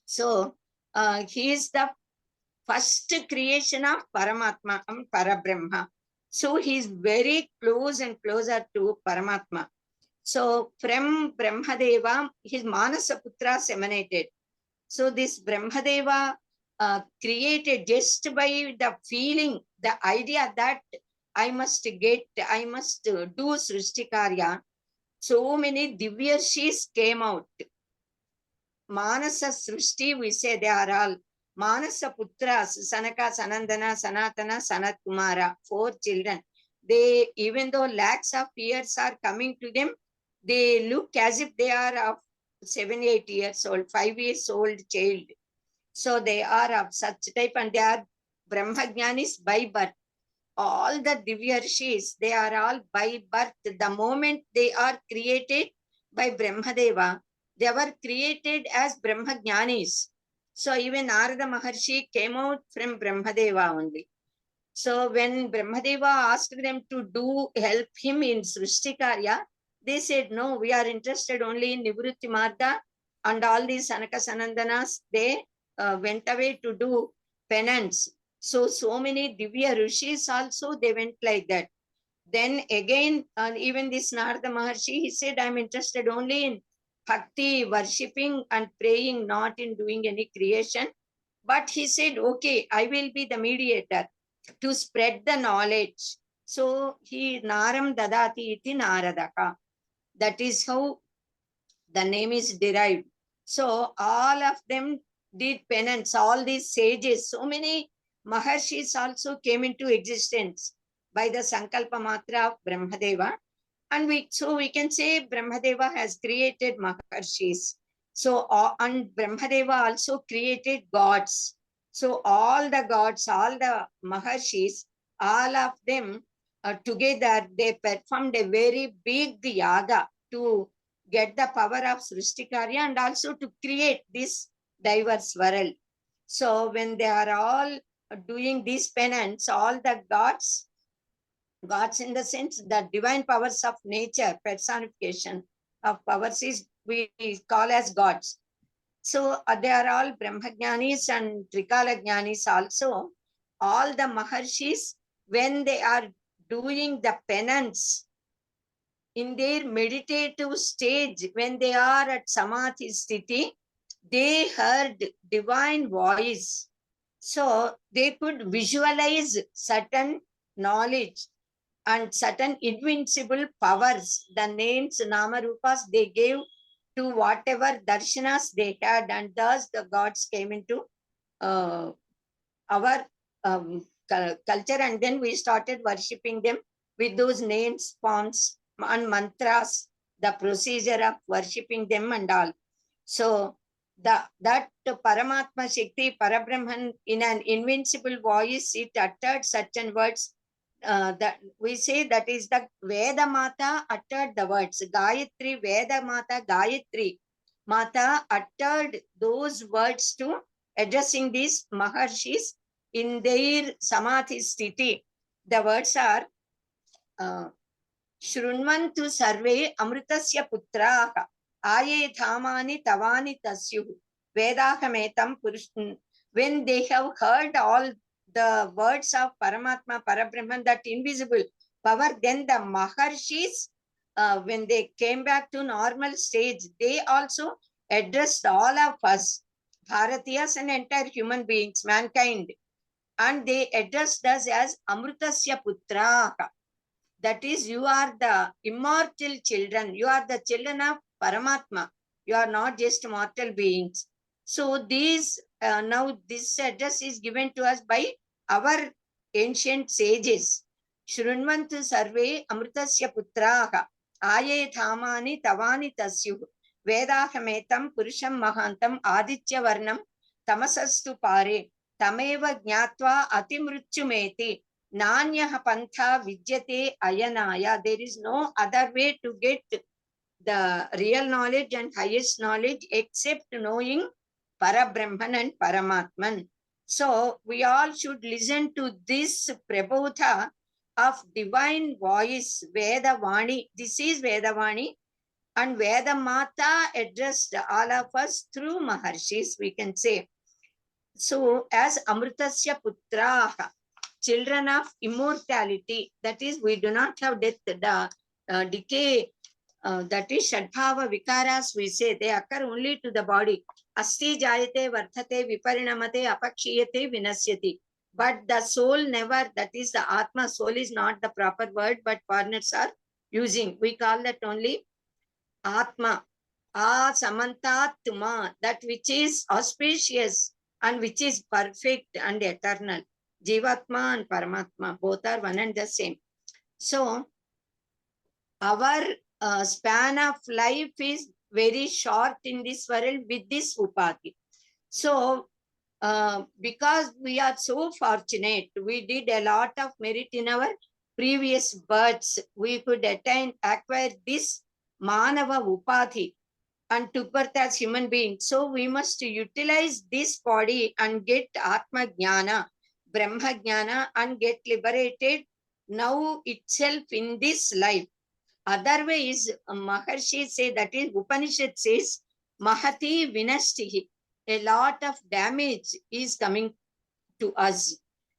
So he is the first creation of Paramatma, Parabrahma. So he is very close and closer to Paramatma. So from Brahmadeva, his Manasa Putras emanated. So this Brahmadeva created just by the feeling, the idea that I must do Srishtikarya. So many Divyarshis came out. Manasa Srishti, we say they are all Manasa Putras, Sanaka, Sanandana, Sanaatana, Sanat Kumara, 4 children. They, even though lakhs of years are coming to them, they look as if they are of 7, 8 years old, 5 years old child. So they are of such type, and they are Brahmajnanis by birth. All the Divyarshis, they are all by birth. The moment they are created by Brahmadeva, they were created as Brahmajnanis. So even Narada Maharshi came out from Brahmadeva only. So when Brahmadeva asked them to help him in Srishtikarya, they said, no, we are interested only in Nivrutti Marga, and all these Sanaka Sanandanas, they went away to do penance. So many Divya Rishis also, they went like that. Then again, even this Narada Maharshi, he said, I'm interested only in bhakti, worshipping and praying, not in doing any creation. But he said, okay, I will be the mediator to spread the knowledge. So he Naram Dadati iti Naradaka. That is how the name is derived. So all of them did penance, all these sages, so many Maharshis also came into existence by the Sankalpa Matra of Brahmadeva. And we can say Brahmadeva has created Maharshis. So, and Brahmadeva also created gods. So all the gods, all the Maharshis, all of them together, they performed a very big yaga to get the power of Srishtikarya and also to create this diverse world. So when they are all doing this penance, all the gods in the sense, the divine powers of nature, personification of powers is we call as gods. So they are all Brahmajnanis and Trikalajnanis also. All the Maharshis, when they are doing the penance, in their meditative stage, when they are at Samadhi Sthiti, they heard divine voice. So they could visualize certain knowledge and certain invincible powers, the names, Namarupas, they gave to whatever darshanas they had, and thus the gods came into our culture, and then we started worshipping them with those names, forms, and mantras, the procedure of worshipping them and all. So that Paramatma Shakti, Parabrahman, in an invincible voice, it uttered certain words. That we say that is the Veda Mata uttered the words. Gayatri, Veda Mata, Gayatri Mata uttered those words to addressing these Maharshis in their Samadhi Sthiti. The words are Shrunvantu Sarve Amritasya Putraha Aye Dhamani Tavani Tasyuh Vedahametam Purush. When they have heard all the words of Paramatma, Parabrahman, that invisible power, then the Maharshis, when they came back to normal stage, they also addressed all of us, Bharatiyas and entire human beings, mankind, and they addressed us as Amritasya Putraha. That is, you are the immortal children. You are the children of Paramatma. You are not just mortal beings. So these now this address is given to us by our ancient sages. Shrunvantu sarve amritasya putraha aye dhamani tavani tasyuh vedahametam purusham mahantam aditya varnam tamasastu pare tameva jnatva atimrutyumeti Nanya Pantha Vidyate Ayanaya. There is no other way to get the real knowledge and highest knowledge except knowing Parabrahman and Paramatman. So we all should listen to this Prabodha of divine voice, Veda Vani. This is Veda Vani, and Veda Mata addressed all of us through Maharshis, we can say. So as Amritasya Putraha, children of immortality, that is, we do not have death, decay, that is Shadbhava Vikaras, we say, they occur only to the body. Asti Jayate, Varthate, Viparinamate, Apakshiyate, Vinasyati. But the soul never, that is the Atma, soul is not the proper word, but foreigners are using. We call that only Atma. Samantatma, that which is auspicious and which is perfect and eternal. Jivatma and Paramatma, both are one and the same. So, our span of life is very short in this world with this Upati. So, because we are so fortunate, we did a lot of merit in our previous births, we could acquire this Manava Upati and took birth as human beings. So, we must utilize this body and get Atma Jnana, Brahma Jnana, and get liberated now itself in this life. Otherwise, Maharshi say, that is, Upanishad says, Mahati Vinastihi. A lot of damage is coming to us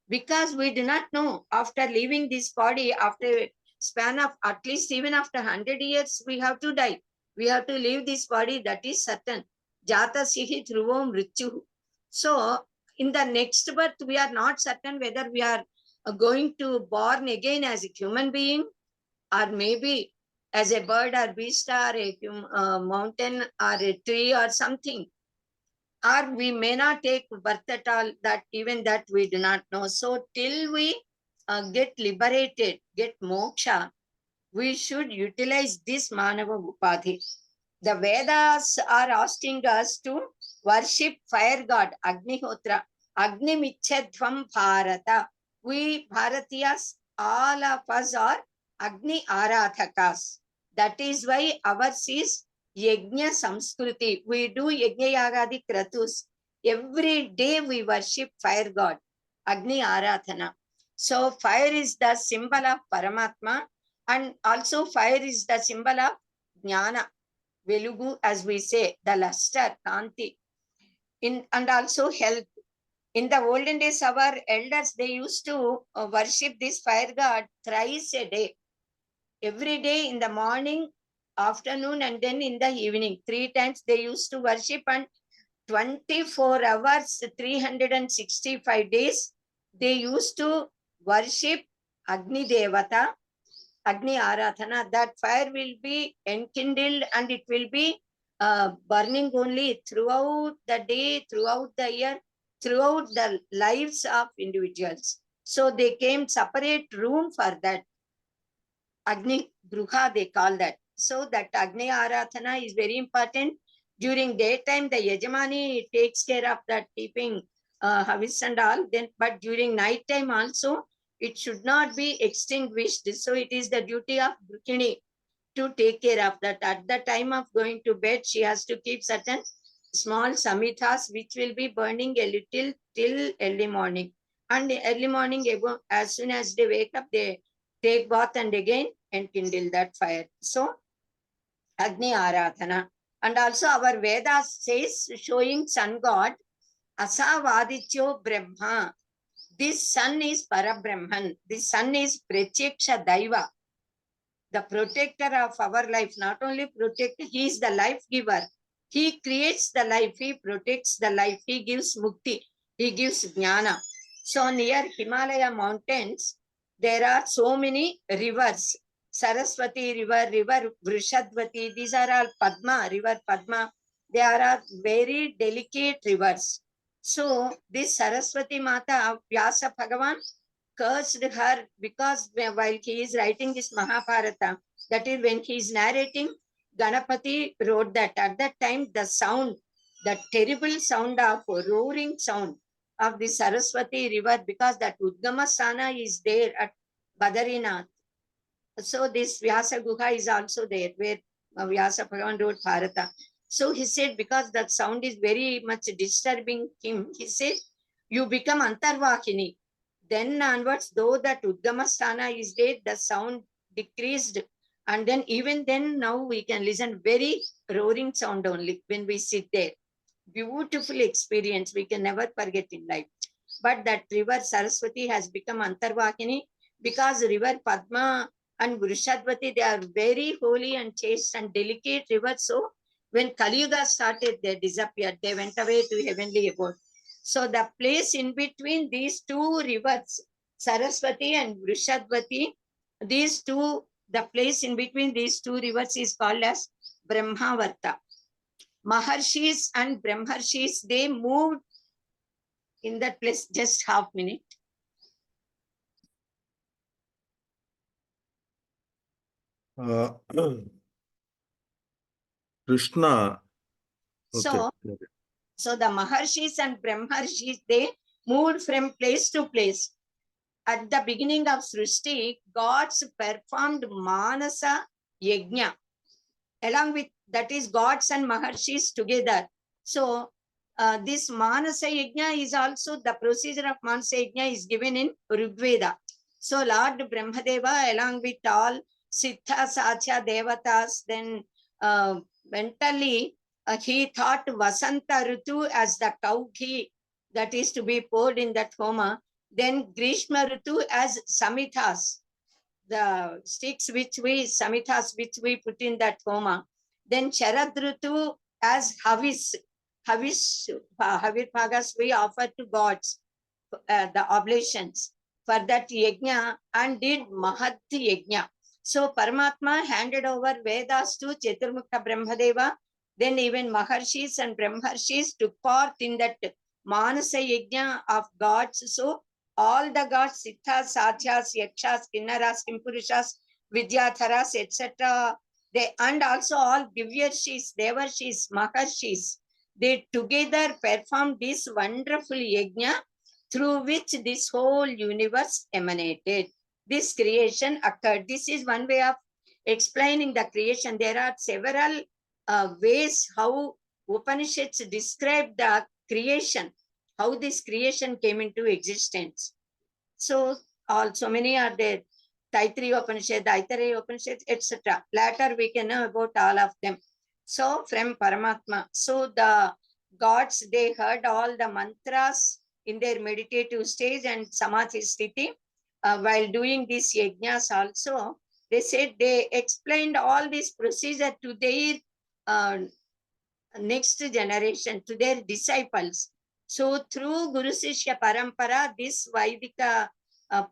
because we do not know after leaving this body, after a span of at least even after 100 years, we have to die. We have to leave this body, that is certain. Jata sihi dhruvom mrityuh. So, in the next birth, we are not certain whether we are going to born again as a human being or maybe as a bird or beast or a mountain or a tree or something. Or we may not take birth at all, that even that we do not know. So till we get liberated, get moksha, we should utilize this Manava Upadhi. The Vedas are asking us to worship fire god, Agnihotra, Agni Michadvam Bharata. We Bharatiyas, all of us are Agni Arathakas. That is why ours is Yajna Samskruti. We do Yajna Yagadi Kratus. Every day we worship fire god, Agni Arathana. So fire is the symbol of Paramatma, and also fire is the symbol of Jnana, Velugu, as we say, the luster, Kanti, and also health. In the olden days, our elders, they used to worship this fire god thrice a day. Every day in the morning, afternoon, and then in the evening. 3 times they used to worship, and 24 hours, 365 days, they used to worship Agni Devata, Agni Arathana. That fire will be enkindled and it will be burning only throughout the day, throughout the year, throughout the lives of individuals. So they came separate room for that. Agni Gruha, they call that. So that Agni Arathana is very important. During daytime, the Yajamani takes care of that, keeping Havis and all. Then, but during night time also, it should not be extinguished. So it is the duty of Grihini to take care of that. At the time of going to bed, she has to keep certain small samithas which will be burning a little till early morning. And early morning, as soon as they wake up, they take bath and again enkindle that fire. So Agni Aradhana. And also our Vedas says, showing sun god, Asavadityo Brahma. This sun is Parabrahman. This sun is Pratyaksha Daiva, the protector of our life. Not only protect, he is the life giver. He creates the life, he protects the life, he gives mukti, he gives jnana. So near Himalaya mountains, there are so many rivers. Saraswati river, river Vrishadvati, these are all Padma, river Padma. They are all very delicate rivers. So this Saraswati Mata, Vyasa Bhagavan, cursed her because while he is writing this Mahabharata, that is when he is narrating, Ganapati wrote that at that time the sound, the terrible sound of roaring sound of the Saraswati river, because that Udgama Sthana is there at Badarinath. So this Vyasa Guha is also there where Vyasa Bhagavan wrote Bharata. So he said, because that sound is very much disturbing him, he said, you become Antarvakini. Then onwards, though that Udgama Sthana is there, the sound decreased. And then even then, now we can listen very roaring sound only when we sit there. Beautiful experience, we can never forget in life. But that river Saraswati has become Antarvakini because river Padma and Vrishadvati, they are very holy and chaste and delicate rivers. So when Kali Yuga started, they disappeared. They went away to heavenly abode. So the place in between these two rivers, Saraswati and Vrishadvati, these two, the place in between these two rivers is called as Brahmavarta. Maharshis and Brahmarshis, they moved in that place. Just half minute. Krishna. So the Maharshis and Brahmarshis, they moved from place to place. At the beginning of Srishti, gods performed Manasa Yajna. Along with that is gods and Maharshis together. So this Manasa Yajna is also, the procedure of Manasa Yajna is given in Rigveda. So Lord Brahmadeva, along with all Siddha, Satya, Devatas, then mentally he thought Vasanta Ritu as the cow ghee that is to be poured in that homa. Then Grishma Ritu as Samithas, the sticks which we, Samithas which we put in that homa. Then Sharad Ritu as Havis, Havir Bhagas we offer to gods, the oblations for that yajna, and did Mahat Yajna. So Paramatma handed over Vedas to Chaturmukha Brahmadeva. Then even Maharshis and Brahmarshis took part in that Manasa Yajna of gods. So all the gods, Siddhas, Satyas, Yakshas, Kinnaras, Kimpurishas, Vidyatharas, etc. They, and also all Divyarshis, Devarshis, Maharshis, they together performed this wonderful yajna through which this whole universe emanated. This creation occurred. This is one way of explaining the creation. There are several ways how Upanishads describe the creation, how this creation came into existence. So also many are there. Taittiriya Upanishad, Aitareya Upanishad, etc. Later we can know about all of them. So from Paramatma. So the gods, they heard all the mantras in their meditative stage and Samadhi sthiti. While doing these yajnas also, they said they explained all this procedure to their next generation, to their disciples. So through Guru Sishya Parampara, this Vaidika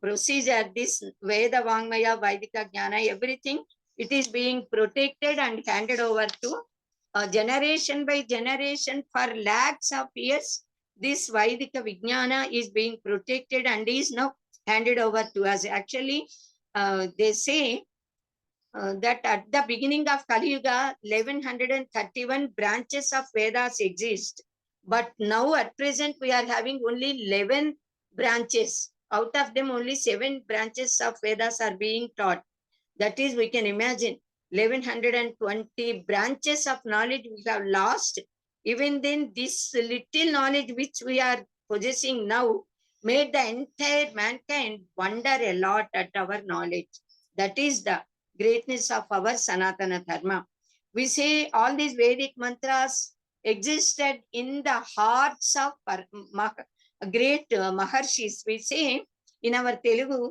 procedure, this Veda Vangmaya, Vaidika Jnana, everything, it is being protected and handed over to generation by generation for lakhs of years. This Vaidika Vijnana is being protected and is now handed over to us. Actually, they say that at the beginning of Kali Yuga, 1131 branches of Vedas exist. But now at present, we are having only 11 branches. Out of them, only 7 branches of Vedas are being taught. That is, we can imagine 1120 branches of knowledge we have lost. Even then, this little knowledge which we are possessing now made the entire mankind wonder a lot at our knowledge. That is the greatness of our Sanaatana Dharma. We say all these Vedic mantras existed in the hearts of great Maharshis. We say in our Telugu,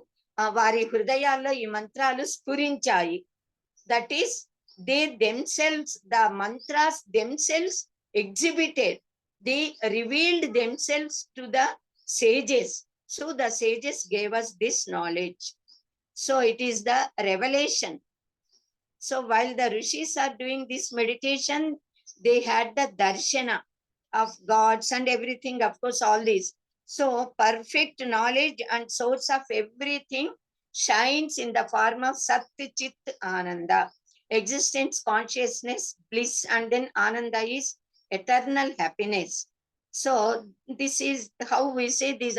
వారి హృదయాల్లో ఈ మంత్రాలు స్ఫురించాయి. That is, they themselves, the mantras themselves exhibited, they revealed themselves to the sages. So the sages gave us this knowledge. So it is the revelation. So while the rishis are doing this meditation, they had the darshana of gods and everything, of course, all these. So perfect knowledge and source of everything shines in the form of Sat Chit Ananda. Existence, consciousness, bliss, and then Ananda is eternal happiness. So this is how we say these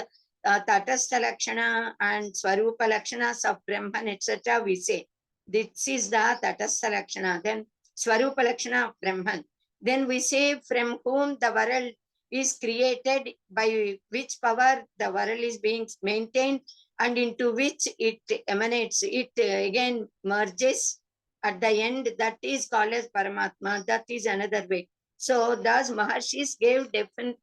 Tatastha Lakshana and Swarupa Lakshanas of Brahman, etc. We say this is the Tatastha Lakshana, then Swarupa Lakshana of Brahman. Then we say from whom the world is created, by which power the world is being maintained, and into which it emanates. It again merges at the end. That is called as Paramatma. That is another way. So thus Maharshis gave different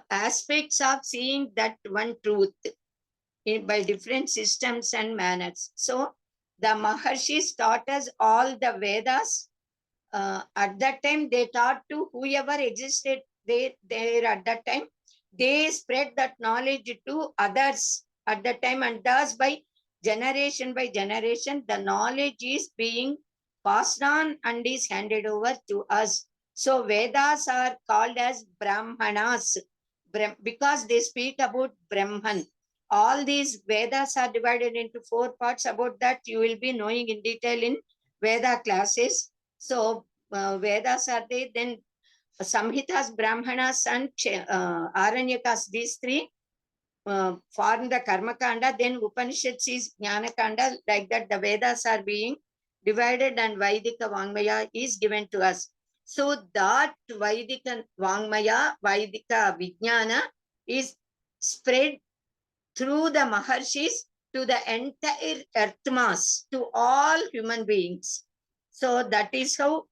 aspects of seeing that one truth by different systems and manners. So the Maharshis taught us all the Vedas. At that time, they taught to whoever existed there at that time. They spread that knowledge to others at that time, and thus by generation, the knowledge is being passed on and is handed over to us. So Vedas are called as Brahmanas because they speak about Brahman. All these Vedas are divided into 4 parts. About that, you will be knowing in detail in Veda classes. So Vedas are there, then Samhitas, Brahmanas, and Aranyakas, these 3 form the Karma Kanda. Then Upanishads is Jnana Kanda. Like that, the Vedas are being divided, and Vaidika Vangmaya is given to us. So that Vaidika Vangmaya, Vaidika Vijnana is spread through the Maharshis to the entire earth mass, to all human beings. So that is how,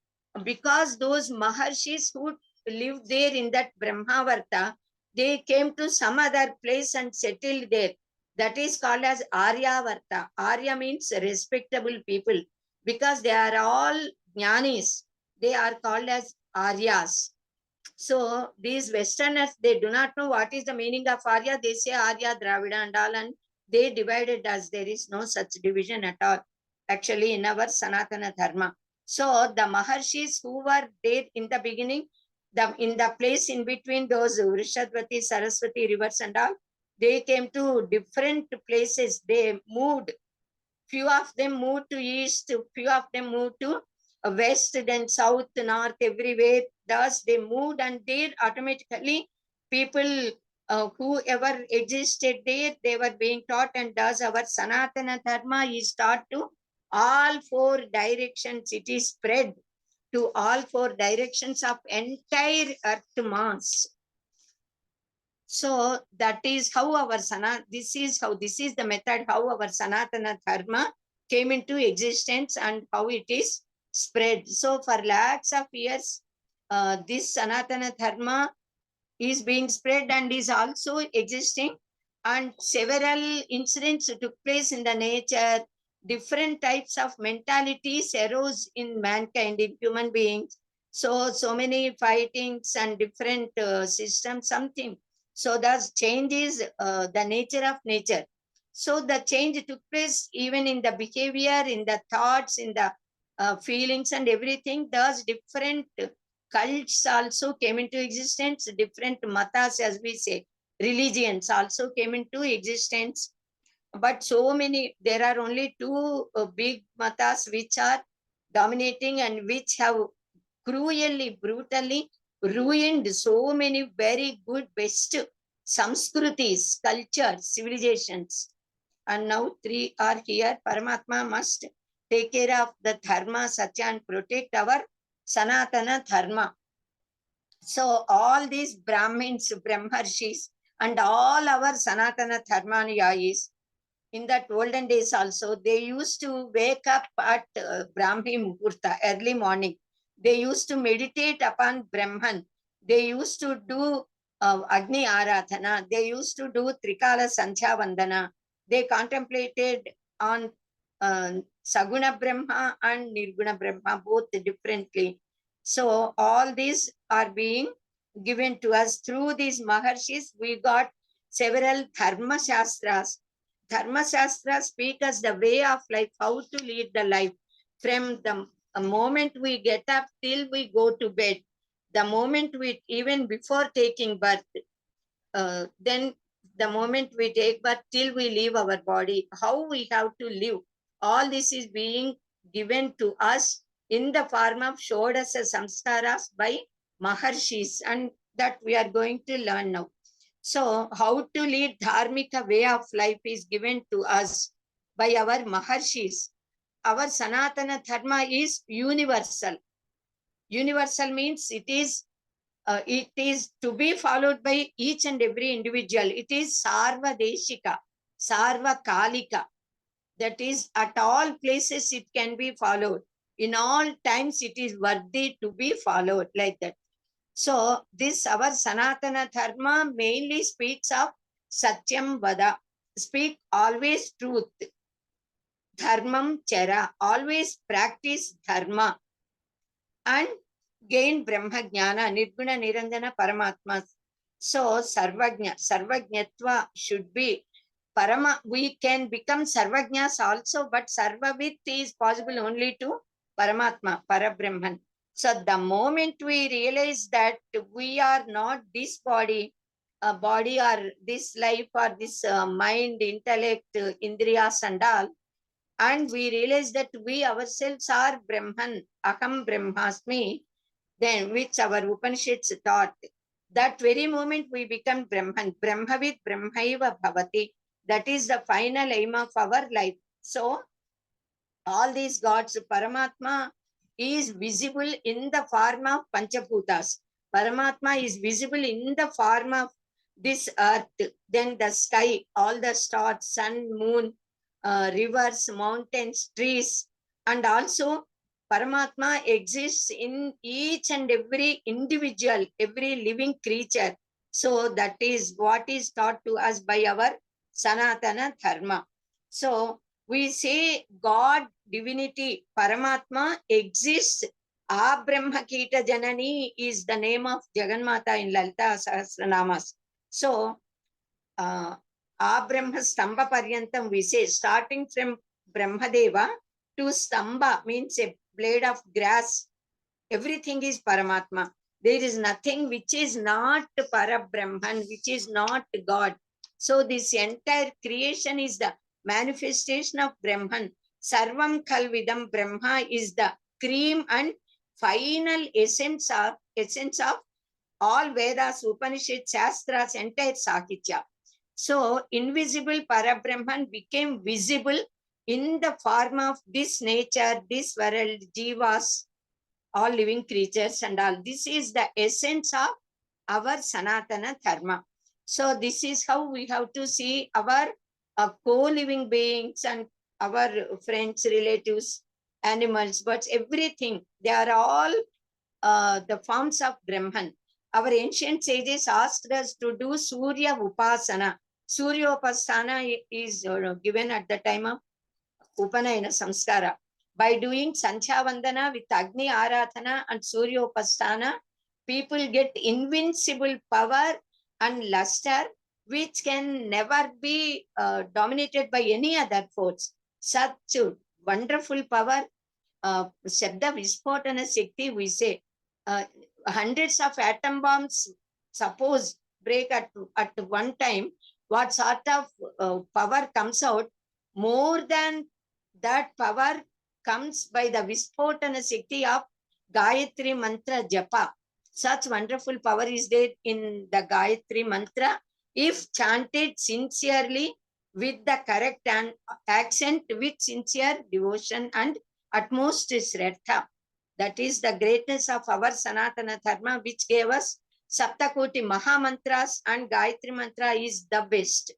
because those Maharshis who lived there in that Brahmavarta, they came to some other place and settled there. That is called as Aryavarta. Arya means respectable people. Because they are all Jnanis, they are called as Aryas. So these Westerners, they do not know what is the meaning of Arya. They say Arya, Dravida and all, and they divided us. There is no such division at all, actually, in our Sanaatana Dharma. So the Maharshis who were there in the beginning, in the place in between those Vrishadvati, Saraswati rivers and all, they came to different places. They moved. Few of them moved to east, few of them moved to west, then south, north, everywhere. Thus they moved, and there automatically people whoever existed there, they were being taught, and thus our Sanaatana Dharma is taught to all 4 directions. It is spread to all 4 directions of entire earth mass. So that is how our this is the method how our Sanaatana Dharma came into existence and how it is spread. So for lakhs of years, this Sanaatana Dharma is being spread and is also existing, and several incidents took place in the nature. Different types of mentalities arose in mankind, in human beings. So many fightings and different systems, something. So thus change is the nature of nature. So the change took place even in the behavior, in the thoughts, in the feelings and everything. Thus different cults also came into existence. Different matas, as we say, religions also came into existence. but so many, there are only two big matas which are dominating and which have cruelly, brutally ruined so many very good, best Samskrutis, cultures, civilizations. And now three are here. Paramatma must take care of the Dharma, Satya, and protect our Sanaatana Dharma. So all these Brahmins, Brahmarshis, and all our Sanaatana Dharmaniyais, in that olden days also, they used to wake up at Brahmi Muhurta, early morning. They used to meditate upon Brahman. They used to do Agni Aradhana. They used to do Trikala Sanchya Vandana. They contemplated on Saguna Brahma and Nirguna Brahma, both differently. So all these are being given to us through these Maharshis. We got several Dharma Shastras. Dharma Shastra speak us the way of life, how to lead the life from the moment we get up till we go to bed, the moment we, even before taking birth, then the moment we take birth till we leave our body, how we have to live. All this is being given to us in the form of Shodasa Samskaras by Maharshis, and that we are going to learn now. So how to lead dharmika way of life is given to us by our Maharshis. Our Sanatana Dharma is universal. Universal means it is to be followed by each and every individual. It is Sarva Deshika, Sarva Kalika. That is, at all places it can be followed. In all times it is worthy to be followed, like that. So this our Sanatana Dharma mainly speaks of Satyam Vada. Speak always truth. Dharmam Chara. Always practice Dharma. And gain Brahma Jnana, Nirguna Niranjana Paramatma. So Sarvajna, Sarvajnatva should be Parama. We can become Sarvajnas also, but Sarvavit is possible only to Paramatma, Parabrahman. So the moment we realize that we are not this body, body or this life or this mind, intellect, indriyas and all, and we realize that we ourselves are Brahman, Aham Brahmasmi, then which our Upanishads taught, that very moment we become Brahman, Brahmavid Brahmaiva Bhavati. That is the final aim of our life. So all these gods, Paramatma is visible in the form of Panchabhutas. Paramatma is visible in the form of this earth, then the sky, all the stars, sun, moon, rivers, mountains, trees, and also Paramatma exists in each and every individual, every living creature. So that is what is taught to us by our Sanatana Dharma. So we say God, divinity, Paramatma exists. Abrahma Kita Janani is the name of Jagannatha in Lalita Sahasranamas. So Abrahma Stamba Paryantam, we say, starting from Brahmadeva to Stamba means a blade of grass. Everything is Paramatma. There is nothing which is not Parabrahman, which is not God. So this entire creation is the manifestation of Brahman. Sarvam Kalvidam Brahma is the cream and final essence of all Vedas, Upanishads, Shastras, entire Sakitya. So invisible Parabrahman became visible in the form of this nature, this world, jivas, all living creatures and all. This is the essence of our Sanatana Dharma. So this is how we have to see our co-living beings and our friends, relatives, animals, birds, everything. They are all the forms of Brahman. Our ancient sages asked us to do Surya Upasana. Surya Upasana is given at the time of Upanayana Samskara. By doing Sanchya Vandana with Agni Aradhana and Surya Upasana, people get invincible power and luster, which can never be dominated by any other force. Such wonderful power, Shabda Vispotana Shakti, we say, hundreds of atom bombs, suppose, break at one time, what sort of power comes out. More than that power comes by the Vispotana Shakti of Gayatri Mantra Japa. Such wonderful power is there in the Gayatri Mantra if chanted sincerely with the correct accent, with sincere devotion and utmost Shraddha. That is the greatness of our Sanatana Dharma, which gave us Saptakoti Mahamantras, and Gayatri Mantra is the best,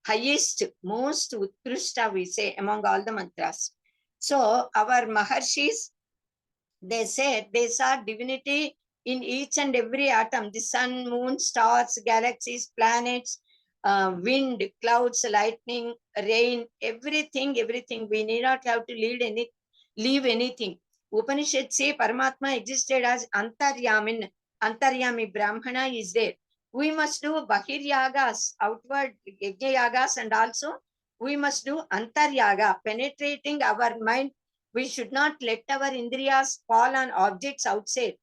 highest, most Utkrishta, we say, among all the mantras. So our Maharshis, they said they saw divinity in each and every atom, the sun, moon, stars, galaxies, planets, wind, clouds, lightning, rain, everything. We need not have to leave anything. Upanishad say Paramatma existed as Antaryamin. Antaryami Brahmana is there. We must do Bahir Yagas, outward Yajna Yagas, and also we must do Antaryaga, penetrating our mind. We should not let our Indriyas fall on objects outside.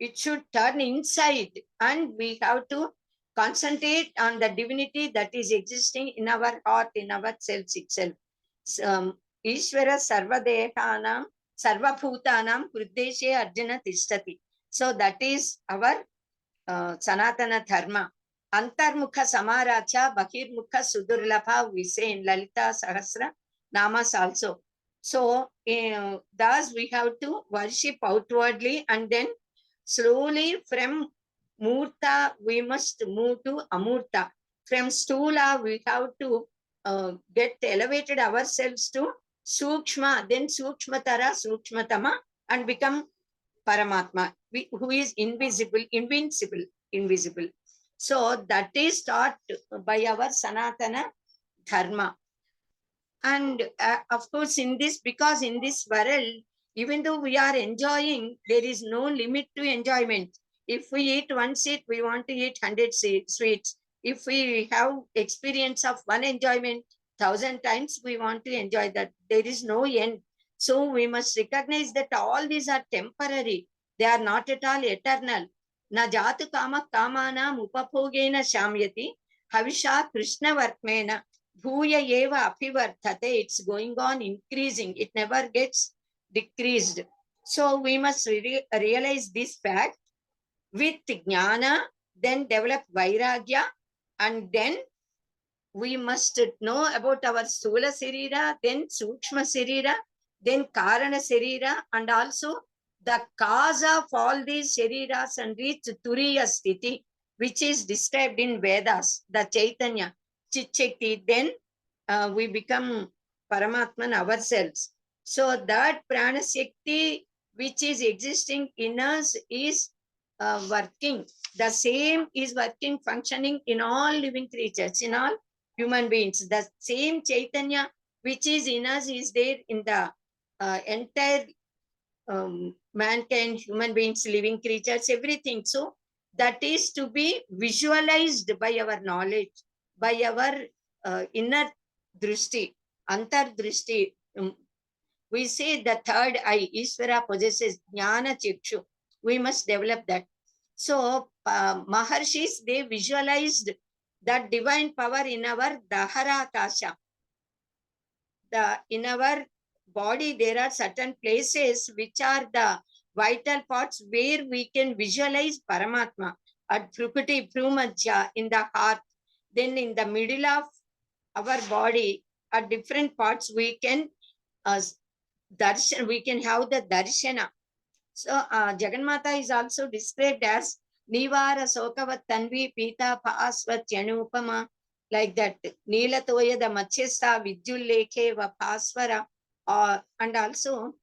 It should turn inside, and we have to concentrate on the divinity that is existing in our heart, in our selves itself. Ishvara Sarvadehanam, Sarvabhutanam, Kruddeshe Arjuna Tishtati. So that is our Sanatana Dharma. Antarmukha Samaracha, Bahirmukha Sudurlabha, we say in Lalita Sahasra Namas also. So thus we have to worship outwardly, and then slowly from Murta we must move to Amurta. From Stula we have to get elevated ourselves to Sukshma, then Sukshmatara, Sukshmatama, and become Paramatma, who is invisible, invincible, invisible. So that is taught by our Sanatana Dharma. And of course, in this, because in this world, even though we are enjoying, there is no limit to enjoyment. If we eat one sweet, we want to eat 100 sweets. If we have experience of one enjoyment 1,000 times, we want to enjoy that. There is no end. So we must recognize that all these are temporary. They are not at all eternal. Na jatu kama kamana upapogena shamyati havisha krishna vartmena bhuya eva apivartate. It's going on increasing. It never gets decreased. So we must realize this fact. With jnana, then develop vairagya, and then we must know about our Sthula Sarira, then Sukshma Sarira, then Karana Sarira, and also the cause of all these Shariras, and reach Turiya Sthiti, which is described in Vedas, the Chaitanya, Chit-Shakti. Then we become Paramatman ourselves. So that Prana Shakti, which is existing in us, is working. The same is working, functioning in all living creatures, in all human beings. The same Chaitanya which is in us is there in the entire mankind, human beings, living creatures, everything. So that is to be visualized by our knowledge, by our inner drishti, antar drishti. We say the third eye, Ishvara possesses jnana chikshu. We must develop that. So Maharshis, they visualized that divine power in our Daharakasha. In our body, there are certain places which are the vital parts where we can visualize Paramatma. At Prukati, Prumajya, in the heart. Then in the middle of our body, at different parts, we can darshan, we can have the darshana. So Jagannatha is also described as Nivara Sokavat Tanvi Pita Pasvat Yanupama, like that. Nila Toya the Machesta Vidyulekhe Vapasvara, and also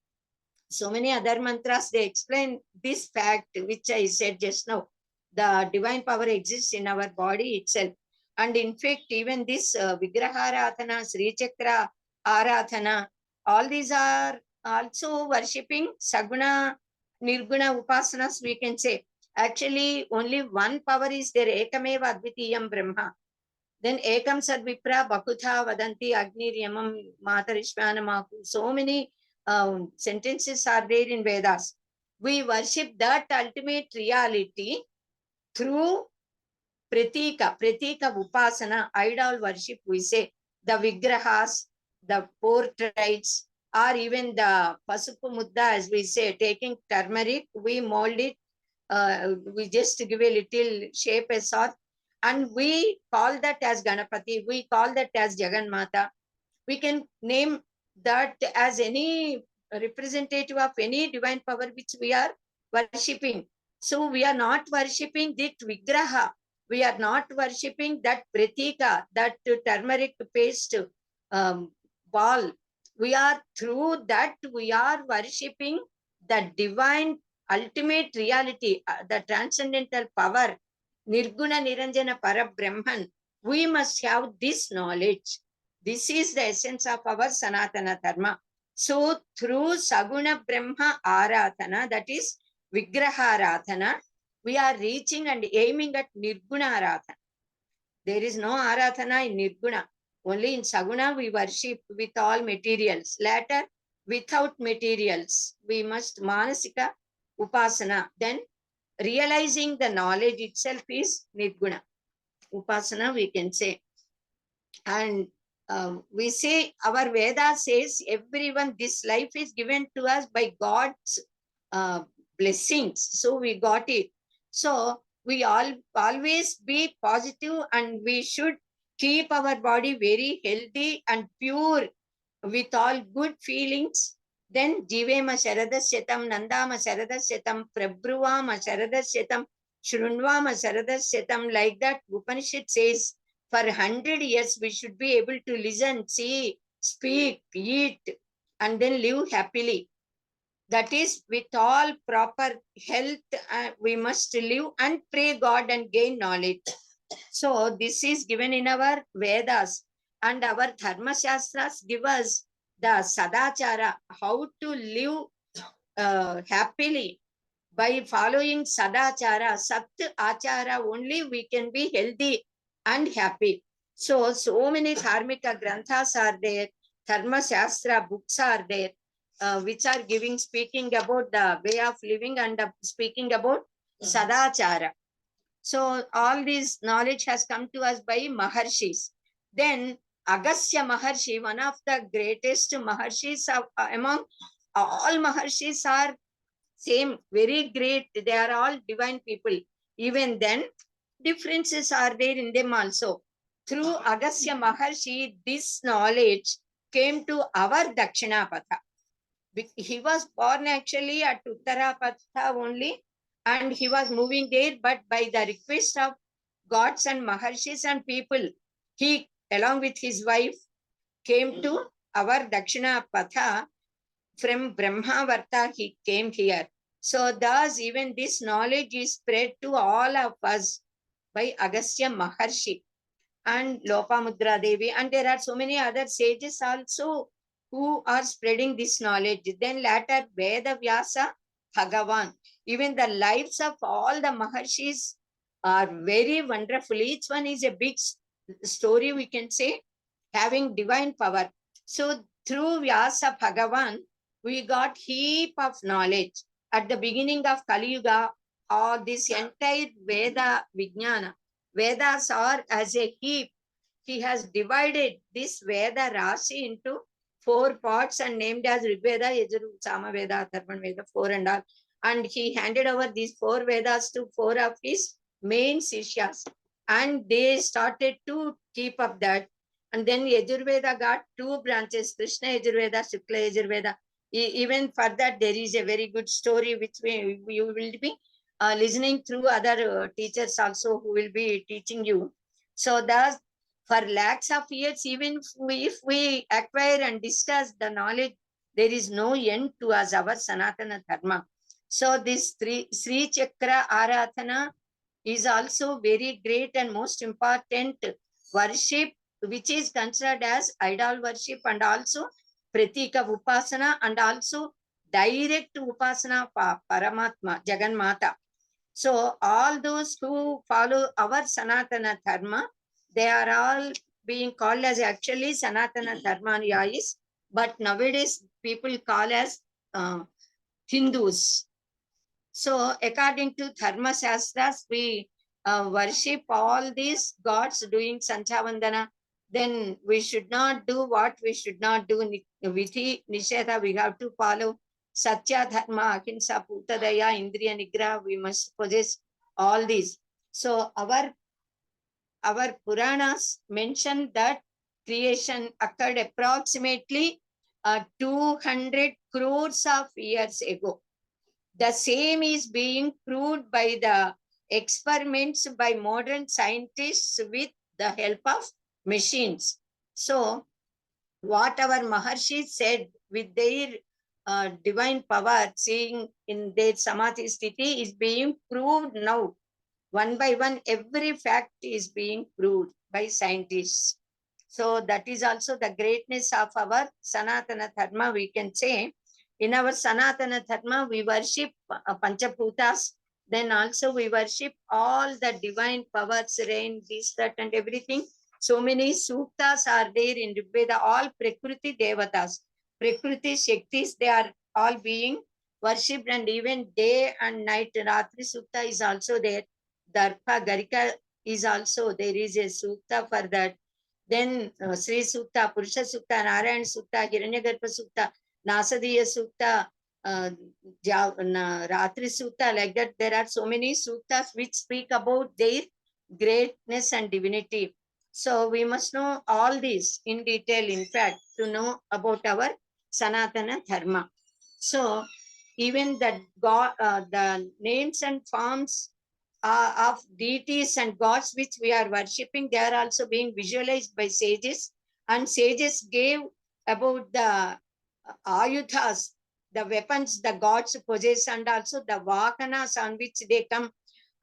so many other mantras, they explain this fact which I said just now. The divine power exists in our body itself. And in fact, even this Vigraharatana, Sri Chakra Arathana, all these are also worshipping Saguna, Nirguna Upasanas, we can say. Actually, only one power is there, Ekameva Advitiyam Brahma. Then Ekam Sadvipra, Bakutha, Vadanti, Agni, Yamam, Matarishvanamaku. So many sentences are there in Vedas. We worship that ultimate reality through Pratika Upasana, idol worship, we say the Vigrahas, the portraits, or even the Pasupu Mudda, as we say, taking turmeric, we mold it, we just give a little shape, a sort, and we call that as Ganapati, we call that as Jagannatha. We can name that as any representative of any divine power which we are worshipping. So we are not worshipping that Vigraha. We are not worshipping that Pratika, that turmeric paste ball. We are through that, we are worshipping the divine ultimate reality, the transcendental power, Nirguna Niranjana Parabrahman. We must have this knowledge. This is the essence of our Sanaatana Dharma. So through Saguna Brahma Aratana, that is Vigraha Aratana, we are reaching and aiming at Nirguna Aratana. There is no Aratana in Nirguna. Only in Saguna we worship with all materials. Later, without materials, we must Manasika Upasana. Then realizing the knowledge itself is Nirguna. Upasana, we can say. And we say, our Veda says, everyone, this life is given to us by God's blessings. So we got it. So we always be positive, and we should keep our body very healthy and pure with all good feelings. Then Jivema Sharadasyatam, Nandama Sharadasyatam, Prabhruvama Sharadasyatam, Shrunvama Sharadasyatam, like that Upanishad says, for 100 years we should be able to listen, see, speak, eat, and then live happily. That is, with all proper health, we must live and pray God and gain knowledge. So this is given in our Vedas, and our Dharma Shastras give us the Sadachara, how to live happily. By following Sadachara, Sat Achara, only we can be healthy and happy. So many Dharmika Granthas are there, Dharma Shastra books are there, which are speaking about the way of living and speaking about Sadachara. So all this knowledge has come to us by Maharshis. Then Agastya Maharshi, one of the greatest Maharshis among all Maharshis, are same, very great. They are all divine people. Even then, differences are there in them also. Through Agastya Maharshi, this knowledge came to our Dakshinapatha. He was born actually at Uttarapatha only, and he was moving there, but by the request of gods and Maharshis and people, he, along with his wife, came to our Dakshinapatha. From Brahmavarta, he came here. So thus, even this knowledge is spread to all of us by Agastya Maharshi and Lopamudra Devi. And there are so many other sages also who are spreading this knowledge. Then later, Veda Vyasa Bhagavan. Even the lives of all the Maharshis are very wonderful. Each one is a big story, we can say, having divine power. So through Vyasa Bhagavan, we got heap of knowledge. At the beginning of Kali Yuga, or this entire Veda Vijnana, Vedas are as a heap. He has divided this Veda Rasi into 4 parts and named as Rigveda, Yajur, Samaveda, Atharvan Veda, 4 and all. And he handed over these 4 Vedas to 4 of his main Sishyas. And they started to keep up that. And then Yajurveda got 2 branches, Krishna Yajurveda, Shukla Yajurveda. Even for that, there is a very good story which you will be listening through other teachers also who will be teaching you. So thus, for lakhs of years, even if we acquire and discuss the knowledge, there is no end to us, our Sanatana Dharma. So this Sri Chakra Aratana is also very great and most important worship, which is considered as idol worship, and also Pratika Upasana, and also direct Upasana Paramatma, Jagannatha. So all those who follow our Sanatana Dharma, they are all being called as actually Sanatana Dharmaniyais, but nowadays people call as Hindus. So according to Dharma Shastras, we worship all these gods doing Sanchavandana, then we should not do what we should not do. Vithi Nisheda, we have to follow Satya Dharma, Ahimsa, Putadaya, Indriya Nigraha, we must possess all these. So our Puranas mention that creation occurred approximately 200 crores of years ago. The same is being proved by the experiments by modern scientists with the help of machines. So what our Maharshi said with their divine power, seeing in their Samadhi Sthiti, is being proved now. One by one, every fact is being proved by scientists. So that is also the greatness of our Sanaatana Dharma, we can say. In our Sanaatana Dharma, we worship Panchabhutas. Then also we worship all the divine powers, rain, this, that, and everything. So many suktas are there in Veda, all Prakriti Devatas. Prakriti Shaktis, they are all being worshipped, and even day and night, Ratri Sukta is also there. Darpa Garika is also, there is a sukta for that. Then Sri Sukta, Purusha Sukta, Narayan Sukta, Hiranyagarbha Sukta, Nasadiya Sukta, Ratri Sukta, like that. There are so many suktas which speak about their greatness and divinity. So we must know all this in detail, in fact, to know about our Sanatana Dharma. So even the God, the names and forms of deities and gods which we are worshipping, they are also being visualized by sages, and sages gave about the ayudhas, the weapons the gods possess, and also the vakanas on which they come,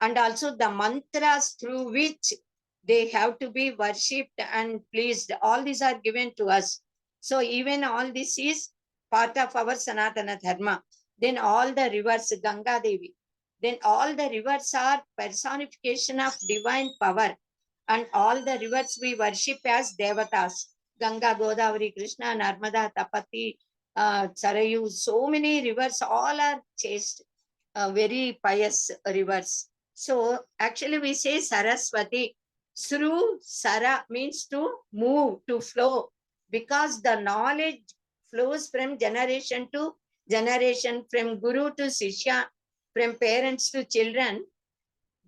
and also the mantras through which they have to be worshipped and pleased. All these are given to us. So even all this is part of our Sanatana Dharma. Then all the rivers, Ganga Devi, then all the rivers are personification of divine power, and all the rivers we worship as devatas. Ganga, Godavari, Krishna, Narmada, Tapati, Sarayu, so many rivers, all are chaste, very pious rivers. So actually we say Saraswati. Through Sara means to move, to flow, because the knowledge flows from generation to generation, from Guru to Sishya, from parents to children.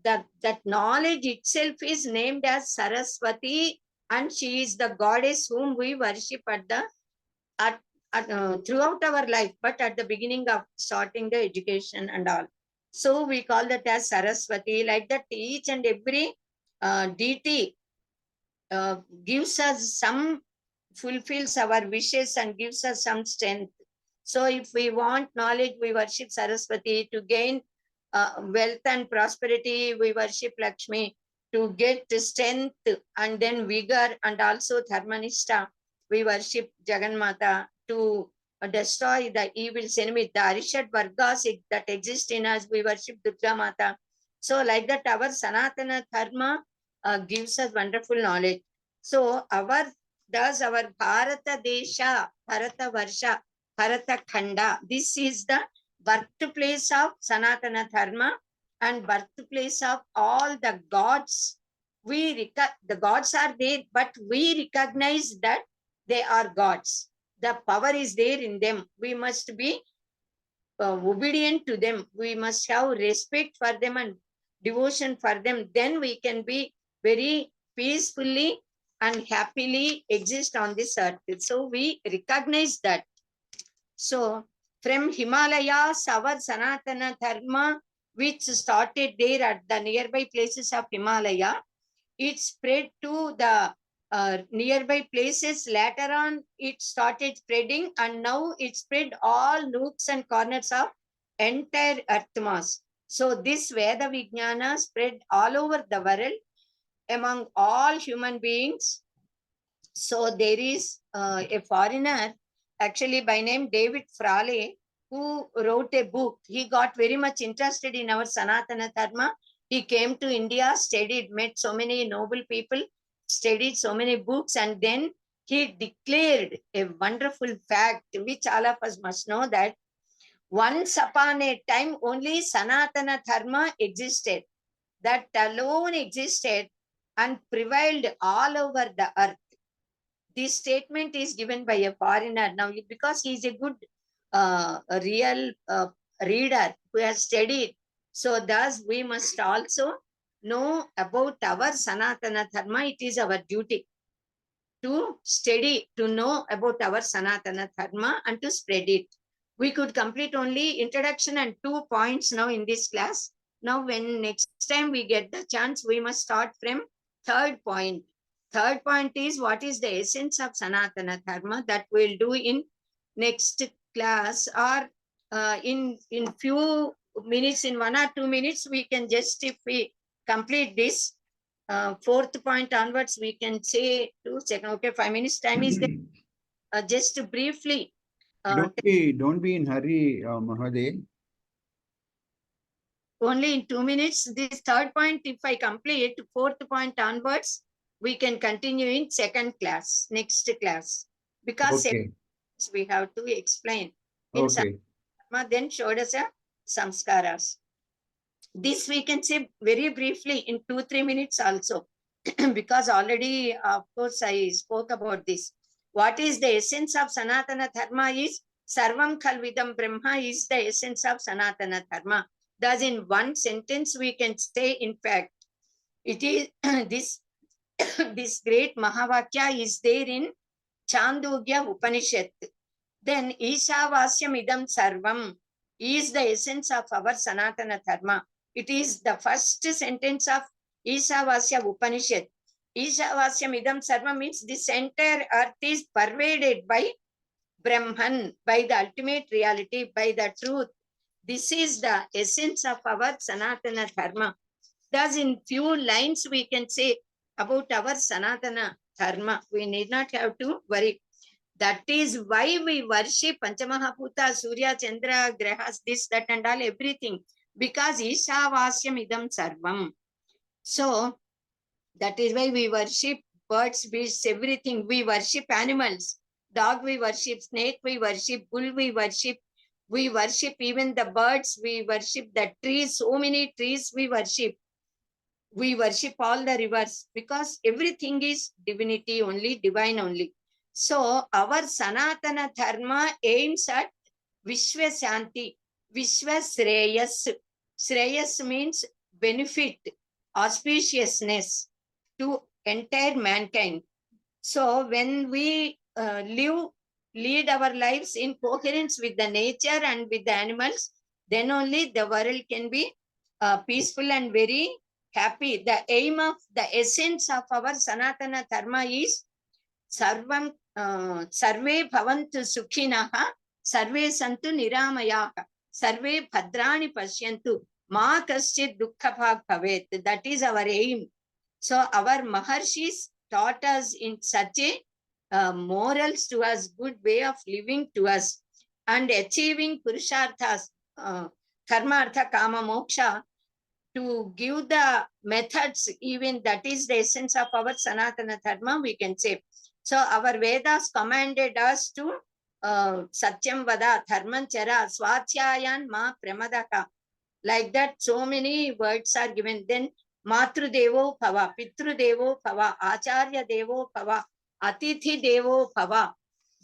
That knowledge itself is named as Saraswati, and she is the goddess whom we worship throughout our life, but at the beginning of starting the education and all. So we call that as Saraswati. Like that, each and every deity gives us some, fulfills our wishes and gives us some strength. So if we want knowledge, we worship Saraswati. To gain wealth and prosperity, we worship Lakshmi. To get strength and then vigor and also Dharmanishta, we worship Jagannatha. To destroy the evil enemy, the Arishad Vargas that exist in us, we worship Durga Mata. So like that, our Sanatana Dharma gives us wonderful knowledge. So our Bharata Desha, Bharata Varsha, Bharata Khanda, this is the birthplace of Sanatana Dharma and birthplace of all the gods. The gods are there, but we recognize that they are gods. The power is there in them. We must be obedient to them. We must have respect for them and devotion for them. Then we can be very peacefully and happily exist on this earth. So we recognize that. So from Himalayas, our Sanatana Dharma, which started there at the nearby places of Himalaya, it spread to the nearby places. Later on, it started spreading, and now it spread all nooks and corners of entire earth mass. So this Veda Vijnana spread all over the world among all human beings. So there is a foreigner, actually by name David Fraley, who wrote a book. He got very much interested in our Sanatana Dharma. He came to India, studied, met so many noble people, studied so many books, and then he declared a wonderful fact, which all of us must know, that once upon a time only Sanatana Dharma existed. that alone existed and prevailed all over the earth. This statement is given by a foreigner. Now, because he is a good, a real reader who has studied, so thus we must also know about our Sanatana Dharma. It is our duty to study, to know about our Sanatana Dharma and to spread it. We could complete only introduction and 2 points now in this class. Now, when next time we get the chance, we must start from 3rd point. 3rd point is what is the essence of Sanatana Dharma, that we'll do in next class, or in few minutes, in 1 or 2 minutes, we can just, if we complete this 4th point onwards, we can say 2 seconds. Okay, 5 minutes time is there. Just briefly. Don't be in hurry, Mahadev. Only in 2 minutes. This 3rd point, if I complete 4th point onwards, we can continue in 2nd class, next class. Because Okay. we have to explain. In Okay. Dharma, then Shodasa Samskaras. This we can say very briefly in 2-3 minutes also. Because already, of course, I spoke about this. What is the essence of Sanatana Dharma is Sarvam Khalvidam Brahma is the essence of Sanatana Dharma. Thus, in one sentence, we can say, in fact, it is this, this great Mahavakya is there in Chandogya Upanishad. Then Ishavasyam Idam Sarvam is the essence of our Sanatana Dharma. It is the first sentence of Ishavasya Upanishad. Ishavasyam Idam Sarvam means this entire earth is pervaded by Brahman, by the ultimate reality, by the truth. This is the essence of our Sanatana Dharma. Thus, in few lines, we can say about our Sanatana Dharma. We need not have to worry. That is why we worship Panchamahabhuta, Surya, Chandra, Grahas, this, that, and all, everything. Because Ishavasyam Idam Sarvam. So, that is why we worship birds, beasts, everything. We worship animals. Dog we worship, snake we worship, bull we worship. We worship even the birds, we worship the trees, so many trees we worship. We worship all the rivers because everything is divinity only, divine only. So our Sanatana Dharma aims at Vishwa Shanti, Vishwa Shreyas. Shreyas means benefit, auspiciousness to entire mankind. So when we lead our lives in coherence with the nature and with the animals, then only the world can be peaceful and very happy. The aim of the essence of our Sanatana Dharma is Sarvam Sarve Bhavantu Sukhinaha, Sarve Santu Niramayaha, Sarve Bhadrani Pashyantu, Ma Kaschid Dukkha Bhavet. That is our aim. So our Maharshis taught us in such a morals to us, good way of living to us, and achieving Purusharthas, Karma, Artha, Kama, Moksha, to give the methods, even that is the essence of our Sanatana Dharma, we can say. So our Vedas commanded us to Satyam Vada, Dharman Chara, Swachyayan Ma Pramadaka. Like that, so many words are given. Then Matru Devo Bhava, Pitru Devo Bhava, Acharya Devo Bhava, Atithi Devo Bhava.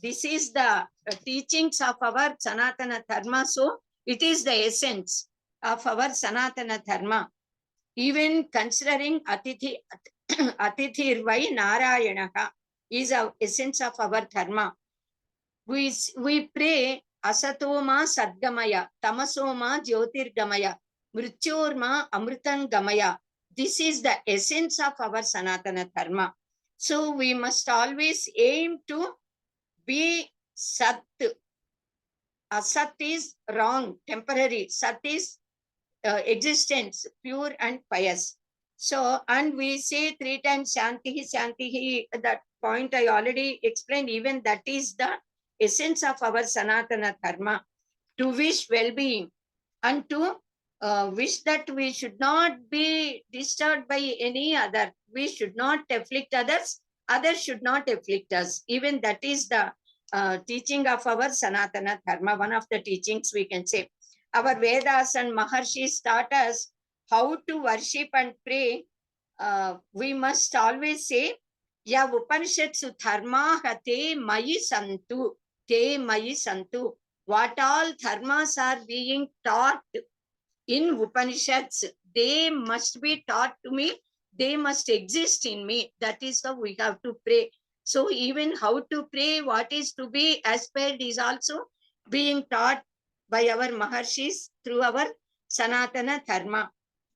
This is the teachings of our Sanatana Dharma. So it is the essence of our Sanatana Dharma. Even considering Atithi, Atithirvai Narayanaha is the essence of our Dharma. We pray Asatoma Sadgamaya, Tamasoma Jyotirgamaya, Mrityorma Amritangamaya. This is the essence of our Sanatana Dharma. So we must always aim to be Sat. Asat is wrong, temporary. Sat is existence, pure and pious. So, and we say 3 times Shantihi, Shantihi, that point I already explained, even that is the essence of our Sanatana Dharma, to wish well-being and to wish that we should not be disturbed by any other. We should not afflict others, others should not afflict us. Even that is the teaching of our Sanatana Dharma, one of the teachings we can say. Our Vedas and Maharshis taught us how to worship and pray, we must always say, Ya Upanishatsu dharmaha te mayi santu, te mayi santu. What all dharmas are being taught in Upanishads, they must be taught to me, they must exist in me. That is how we have to pray. So even how to pray, what is to be aspired is also being taught by our Maharshis through our Sanaatana Dharma.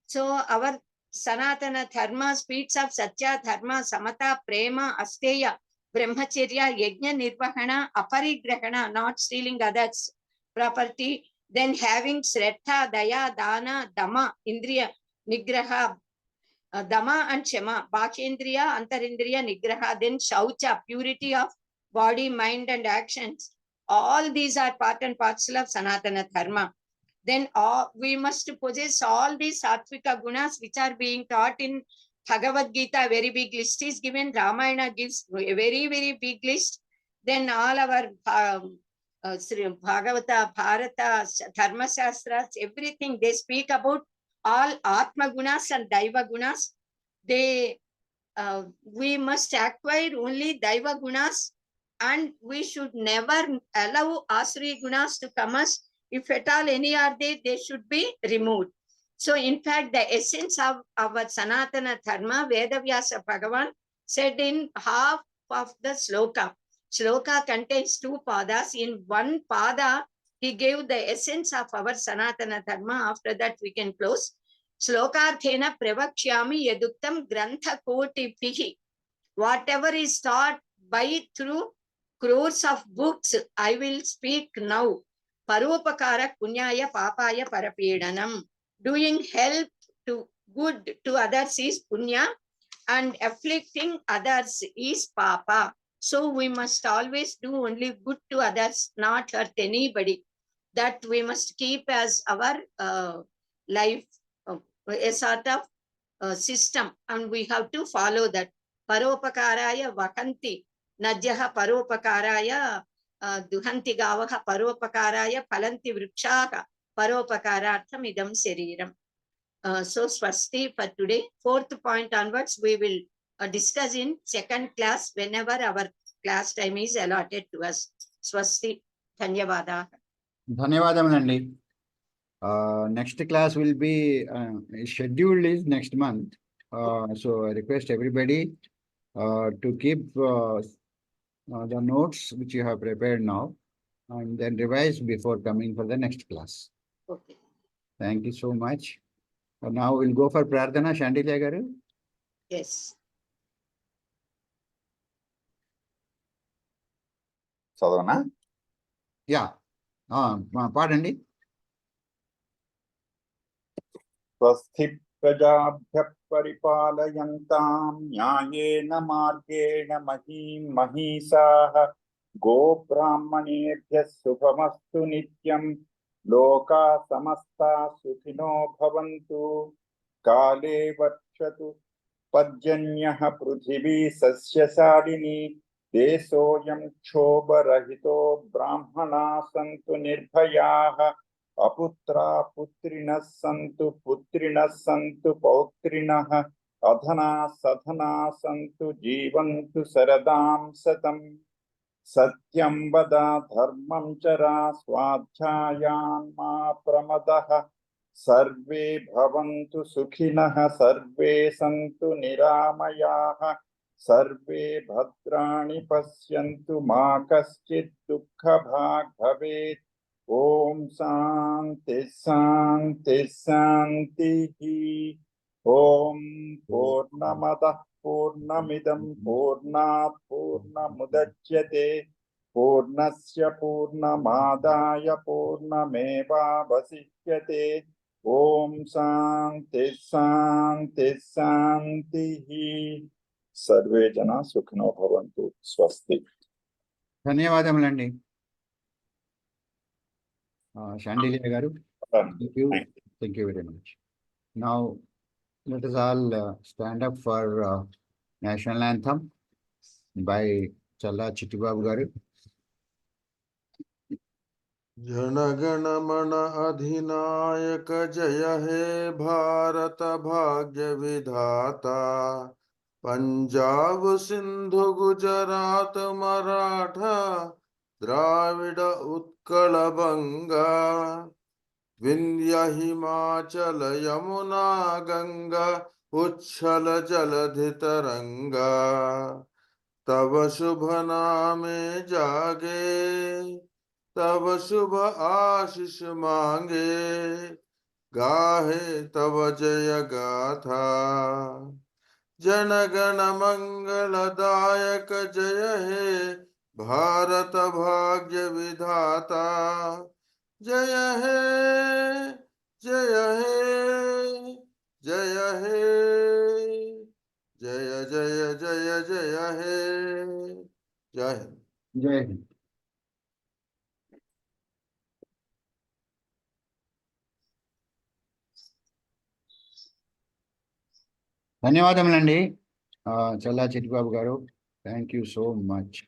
So our Sanaatana Dharma speaks of Satya, Dharma, Samata, Prema, Asteya, Brahmacharya, Yajna, Nirvahana, Aparigrahana, not stealing others' property, then having Shraddha, Daya, Dana, Dhamma, Indriya, Nigraha, Dhamma and Shema, Bhakendriya, Antarindriya, Nigraha, then Shaucha, purity of body, mind and actions. All these are part and parcel of Sanatana Dharma. Then we must possess all these Sattvika gunas which are being taught in Bhagavad Gita. A very big list is given. Ramayana gives a very, very big list. Then all our Bhagavata, Bharata, Dharma Shastras, everything they speak about all Atma gunas and Daiva gunas. We must acquire only Daiva gunas, and we should never allow Asuri gunas to come us. If at all any are there, they should be removed. So in fact, the essence of our Sanatana Dharma, Veda Vyasa Bhagavan said in half of the sloka. Sloka contains 2 padas. In one pada, he gave the essence of our Sanatana Dharma. After that, we can close. Slokarthena pravakshami yaduktam grantha kotibhihi. Whatever is taught by through crores of books, I will speak now. Paropakara punyaya papaya parapedanam. Doing help to good to others is punya, and afflicting others is papa. So we must always do only good to others, not hurt anybody. That we must keep as our life, a sort of system, and we have to follow that. Paropakaraya vakanti najyaha paropakaraya duhanti gavaha paropakaraya phalanti vrikshaha paropakarartham idam shariram. So swasti for today. 4th point onwards we will discuss in 2nd class whenever our class time is allotted to us. Swasti. Dhanyavada. ధన్యవాదములండి. Next class will be scheduled is next month. So I request everybody to keep the notes which you have prepared now and then revise before coming for the next class. Okay. Thank you so much. Now we'll go for Prarthana. Shandilya garu. Yes. చదవనా? Yeah. Pardon. స్వస్తి ప్రజాభ్యః పరిపాలయంతాం న్యాయేన మార్గేణ మహీం మహీషాః గోబ్రాహ్మణేభ్యः శుభమస్తు నిత్యం లోకాः సమస్తాः సుఖినో భవంతు కాలే వర్షతు పర్జన్యః పృథివీ సస్యశాలినీ దేశోऽयं క్షోభరహితో బ్రాహ్మణాः సంతు నిర్భయాः అపుత్రా పుత్రిణః సంతు పుత్రిణః సంతు పౌత్రిణః అధనా సధనా సంతు జీవంతు శరదాం శతం సత్యం వద ధర్మం చరా స్వాధ్యాయాన్ మా ప్రమదః సర్వే భవంతు సుఖినః సర్వే సంతు నిరామయాః సర్వే భద్రాణి పశ్యంతు మా కశ్చిత్ దుఃఖభాగ్ భవేత్. ఓం శాంతి శాంతి శాంతి. ఓం పూర్ణమదః పూర్ణమిదం పూర్ణాత్ పూర్ణముదచ్యతే పూర్ణస్య పూర్ణమాదాయ పూర్ణమేవావశిష్యతే. ఓం శాంతి శాంతి శాంతి. సర్వే జనా సుఖినో భవంతు. స్వస్తి. ధన్యవాదములండి. Shandilya garu. Thank you very much. Now let us all stand up for national anthem by Challa Chittibabu garu. जनगण मन अधिनायक जय हे भारत भाग्य विधाता। पंजाब सिंधु गुजरात मराठा द्राविड उत्कल बंगा। विंध्य हिमाचल यमुना गंगा उच्छल जलधि तरंगा। तब शुभ नामे जागे तब शुभ आशीष मांगे। गाहे तब जय गाथा जनगण मंगलदायक जय हे भारत भाग्य विधाता। जय हे जय हे जय हे जय जय जय जय हे। जय हिंद। जय हिंद। ధన్యవాదములండి చల్లా చిట్టిబాబు గారు. Thank you so much.